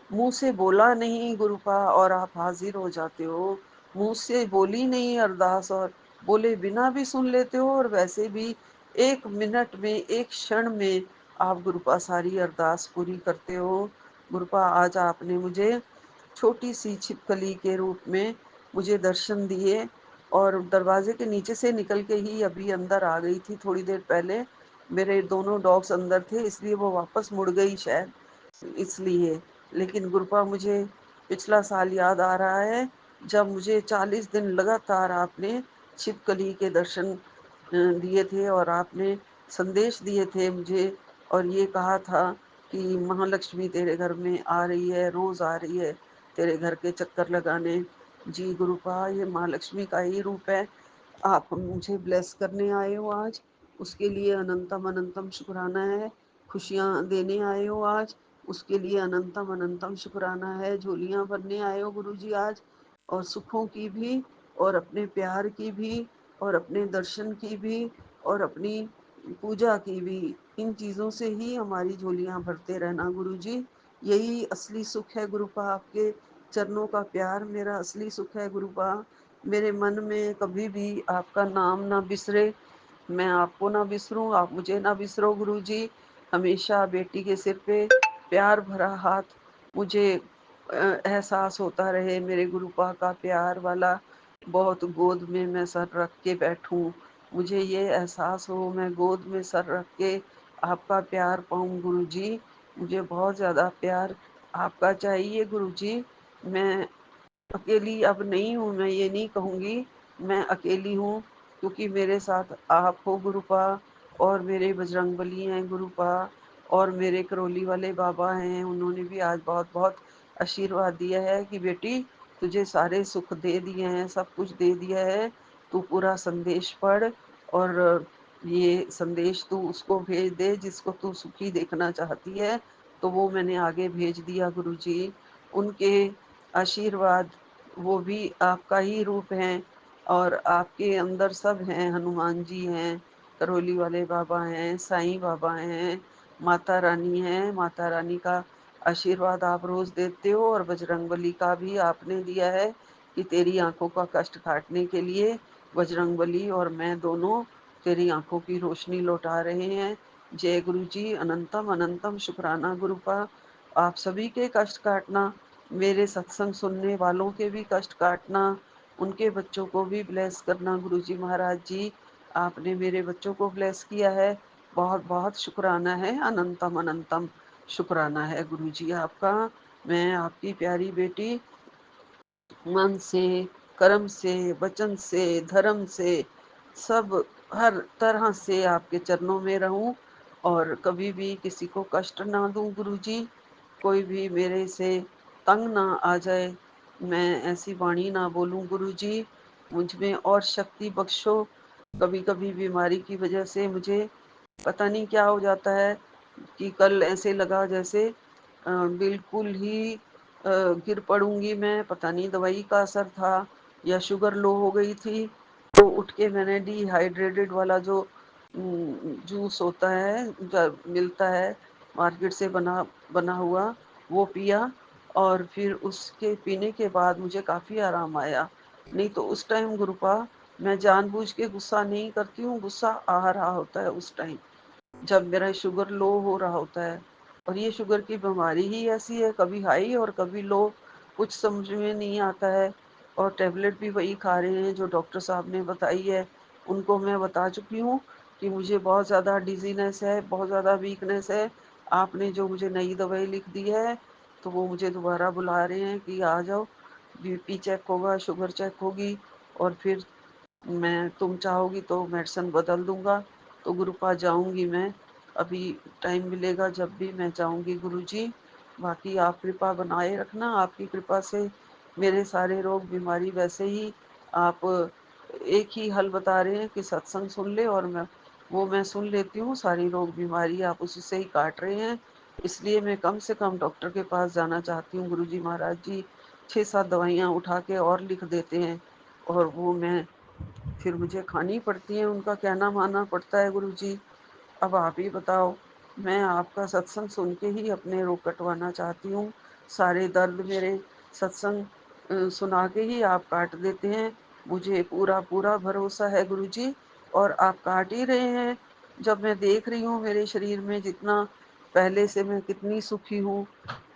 मुंह से बोला नहीं गुरुपा और आप हाजिर हो जाते हो। मुंह से बोली नहीं अरदास, और बोले बिना भी सुन लेते हो, और वैसे भी 1 मिनट में, 1 क्षण में आप गुरुपा सारी अरदास पूरी करते हो। गुरुपा, आज आपने मुझे छोटी सी छिपकली के रूप में मुझे दर्शन दिए, और दरवाजे के नीचे से निकल के ही अभी अंदर आ गई थी थोड़ी देर पहले। मेरे दोनों डॉग्स अंदर थे, इसलिए वो वापस मुड़ गई शायद, इसलिए। लेकिन गुरुपा, मुझे पिछला साल याद आ रहा है, जब मुझे 40 दिन लगातार आपने छिपकली के दर्शन दिए थे, और आपने संदेश दिए थे मुझे, और ये कहा था कि महालक्ष्मी तेरे घर में आ रही है, रोज आ रही है, तेरे घर के चक्कर लगाने। जी गुरुपा, ये माँ लक्ष्मी का ही रूप है। आप मुझे ब्लेस करने आए हो आज, उसके लिए अनंतम अनंतम शुक्राना है। खुशियाँ देने आए हो आज, उसके लिए अनंतम अनंतम शुक्राना है। झोलियाँ भरने आए हो गुरुजी आज, और सुखों की भी, और अपने प्यार की भी, और अपने दर्शन की भी, और अपनी पूजा की भी। इन चीज़ों से ही हमारी झोलियाँ भरते रहना गुरुजी। यही असली सुख है गुरुपा, आपके चरणों का प्यार मेरा असली सुख है गुरुपा। मेरे मन में कभी भी आपका नाम ना बिसरे, मैं आपको ना बिसरूं, आप मुझे ना बिसरो गुरुजी। हमेशा बेटी के सिर पे प्यार भरा हाथ मुझे एहसास होता रहे, मेरे गुरुपा का प्यार वाला बहुत गोद में मैं सर रख के बैठूं। मुझे ये एहसास हो मैं गोद में सर रख के आपका प्यार पाऊं गुरुजी। मुझे बहुत ज़्यादा प्यार आपका चाहिए गुरुजी। मैं अकेली अब नहीं हूँ, मैं ये नहीं कहूँगी मैं अकेली हूँ, क्योंकि मेरे साथ आप हो गुरुपा, और मेरे बजरंगबली हैं गुरुपा, और मेरे करौली वाले बाबा हैं। उन्होंने भी आज बहुत बहुत आशीर्वाद दिया है कि बेटी तुझे सारे सुख दे दिए हैं, सब कुछ दे दिया है, तू पूरा संदेश पढ़, और ये संदेश तू उसको भेज दे जिसको तू सुखी देखना चाहती है। तो वो मैंने आगे भेज दिया गुरुजी। उनके आशीर्वाद वो भी आपका ही रूप हैं, और आपके अंदर सब हैं। हनुमान जी हैं, करौली वाले बाबा हैं, साईं बाबा हैं, माता रानी हैं। माता रानी का आशीर्वाद आप रोज देते हो, और बजरंगबली का भी आपने दिया है कि तेरी आंखों का कष्ट काटने के लिए बजरंगबली और मैं दोनों तेरी आंखों की रोशनी लौटा रहे हैं। जय गुरु जी। अनंतम अनंतम शुक्राना गुरुपा। आप सभी के कष्ट काटना, मेरे सत्संग सुनने वालों के भी कष्ट काटना, उनके बच्चों को भी ब्लेस करना गुरुजी महाराज जी। आपने मेरे बच्चों को ब्लेस किया है, बहुत बहुत शुक्राना है। अनंतम अनंतम शुक्राना है गुरुजी आपका। मैं आपकी प्यारी बेटी मन से, कर्म से, वचन से, धर्म से, सब हर तरह से आपके चरणों में रहूं, और कभी भी किसी को कष्ट ना दूं गुरुजी। कोई भी मेरे से तंग ना आ जाए, मैं ऐसी वाणी ना बोलूं गुरुजी। मुझ में और शक्ति बख्शो। कभी कभी बीमारी की वजह से मुझे पता नहीं क्या हो जाता है, कि कल ऐसे लगा जैसे बिल्कुल ही गिर पड़ूंगी मैं। पता नहीं दवाई का असर था या शुगर लो हो गई थी। तो उठ के मैंने डिहाइड्रेटेड वाला जो जूस होता है, जो मिलता है मार्केट से बना बना हुआ, वो पिया, और फिर उसके पीने के बाद मुझे काफ़ी आराम आया। नहीं तो उस टाइम गुरुपा मैं जानबूझ के गुस्सा नहीं करती हूँ, गुस्सा आ रहा होता है उस टाइम जब मेरा शुगर लो हो रहा होता है। और ये शुगर की बीमारी ही ऐसी है, कभी हाई और कभी लो, कुछ समझ में नहीं आता है। और टेबलेट भी वही खा रहे हैं जो डॉक्टर साहब ने बताई है। उनको मैं बता चुकी हूँ कि मुझे बहुत ज़्यादा डिजीनेस है, बहुत ज़्यादा वीकनेस है। आपने जो मुझे नई दवाई लिख दी है, तो वो मुझे दोबारा बुला रहे हैं कि आ जाओ, बीपी चेक होगा, शुगर चेक होगी, और फिर मैं तुम चाहोगी तो मेडिसिन बदल दूंगा। तो गुरुपा जाऊंगी मैं, अभी टाइम मिलेगा जब भी मैं जाऊंगी गुरुजी। बाकी आप कृपा बनाए रखना, आपकी कृपा से मेरे सारे रोग बीमारी वैसे ही आप एक ही हल बता रहे हैं कि सत्संग सुन ले, और मैं सुन लेती हूँ। सारी रोग बीमारी आप उसी से ही काट रहे हैं, इसलिए मैं कम से कम डॉक्टर के पास जाना चाहती हूँ गुरुजी महाराज जी। 6-7 दवाइयाँ उठा के और लिख देते हैं, और वो मैं फिर मुझे खानी पड़ती है, उनका कहना मानना पड़ता है गुरुजी। अब आप ही बताओ, मैं आपका सत्संग सुन के ही अपने रोग कटवाना चाहती हूँ। सारे दर्द मेरे सत्संग सुना के ही आप काट देते हैं, मुझे पूरा पूरा भरोसा है गुरुजी। और आप काट ही रहे हैं। जब मैं देख रही हूँ मेरे शरीर में जितना पहले से मैं कितनी सुखी हूँ,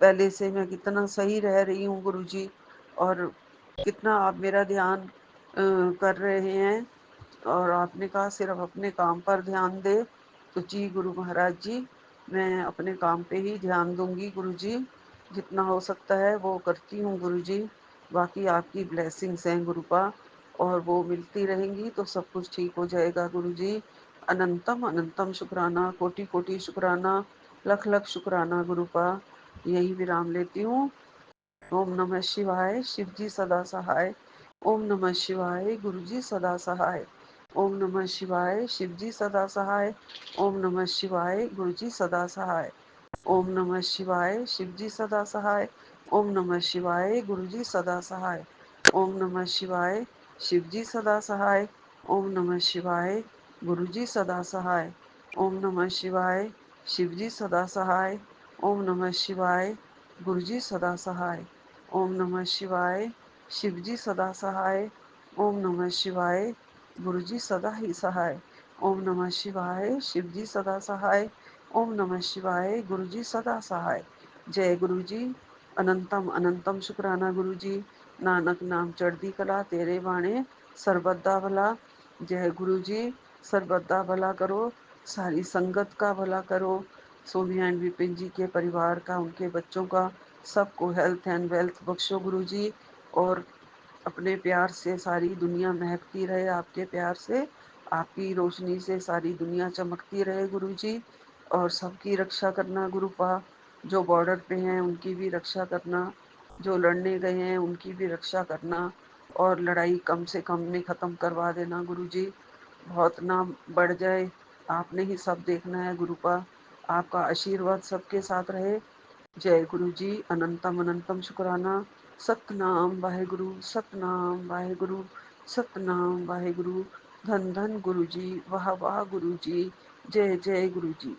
पहले से मैं कितना सही रह रही हूँ गुरुजी, और कितना आप मेरा ध्यान कर रहे हैं। और आपने कहा सिर्फ अपने काम पर ध्यान दे। तो जी गुरु महाराज जी, मैं अपने काम पे ही ध्यान दूंगी गुरु जी, जितना हो सकता है वो करती हूँ गुरु जी। बाकी आपकी ब्लेसिंग्स हैं गुरुपा, और वो मिलती रहेंगी तो सब कुछ ठीक हो जाएगा गुरु जी। अनंतम अनंतम शुक्राना, कोटि कोटि शुक्राना, लख लख शुक्राना गुरुपा। यही विराम लेती हूँ। ओम नमः शिवाय शिव जी सदा सहाय। ओम नमः शिवाय गुरु जी सदा सहाय। ओम नमः शिवाय शिव जी सदा सहाय। ओम नमः शिवाय गुरु जी सदा सहाय। ओम नमः शिवाय शिव जी सदा सहाय। ओम नमः शिवाय गुरु जी सदा सहाय। ओम नमः शिवाय शिव जी सदा सहाय। ओम नमः शिवाय गुरु जी सदा सहाय। ओम नमः शिवाय शिव जी सदा सहाय। ओम नमः शिवाय गुरु जी सदा सहाय। ओम नमः शिवाय शिव जी सदा सहाय। ओम नमः शिवाय गुरु जी सदा ही सहाय। ओम नमः शिवाय शिव जी सदा सहाय। ओम नमः शिवाय गुरु जी सदा सहाय। जय गुरु जी। अनंतम अनंतम शुक्राना गुरु जी। नानक नाम चढ़दी कला तेरे बाणे सरबद्दा भला। जय गुरु जी। सरबद्दा भला करो, सारी संगत का भला करो, सोनी एंड विपिन जी के परिवार का, उनके बच्चों का, सबको हेल्थ एंड वेल्थ बख्शो गुरु जी। और अपने प्यार से सारी दुनिया महकती रहे, आपके प्यार से, आपकी रोशनी से सारी दुनिया चमकती रहे गुरु जी। और सबकी रक्षा करना गुरुपा। जो बॉर्डर पे हैं उनकी भी रक्षा करना, जो लड़ने गए हैं उनकी भी रक्षा करना, और लड़ाई कम से कम में ख़त्म करवा देना गुरु जी। बहुत ना बढ़ जाए, आपने ही सब देखना है गुरुपा। आपका आशीर्वाद सबके साथ रहे। जय गुरु जी। अनंतम अनंतम शुक्राना। सतनाम वाहेगुरु, सतनाम वाहेगुरु, सतनाम वाहेगुरु। धन धन गुरु जी, वाह वाह गुरु जी, जय जय गुरु जी।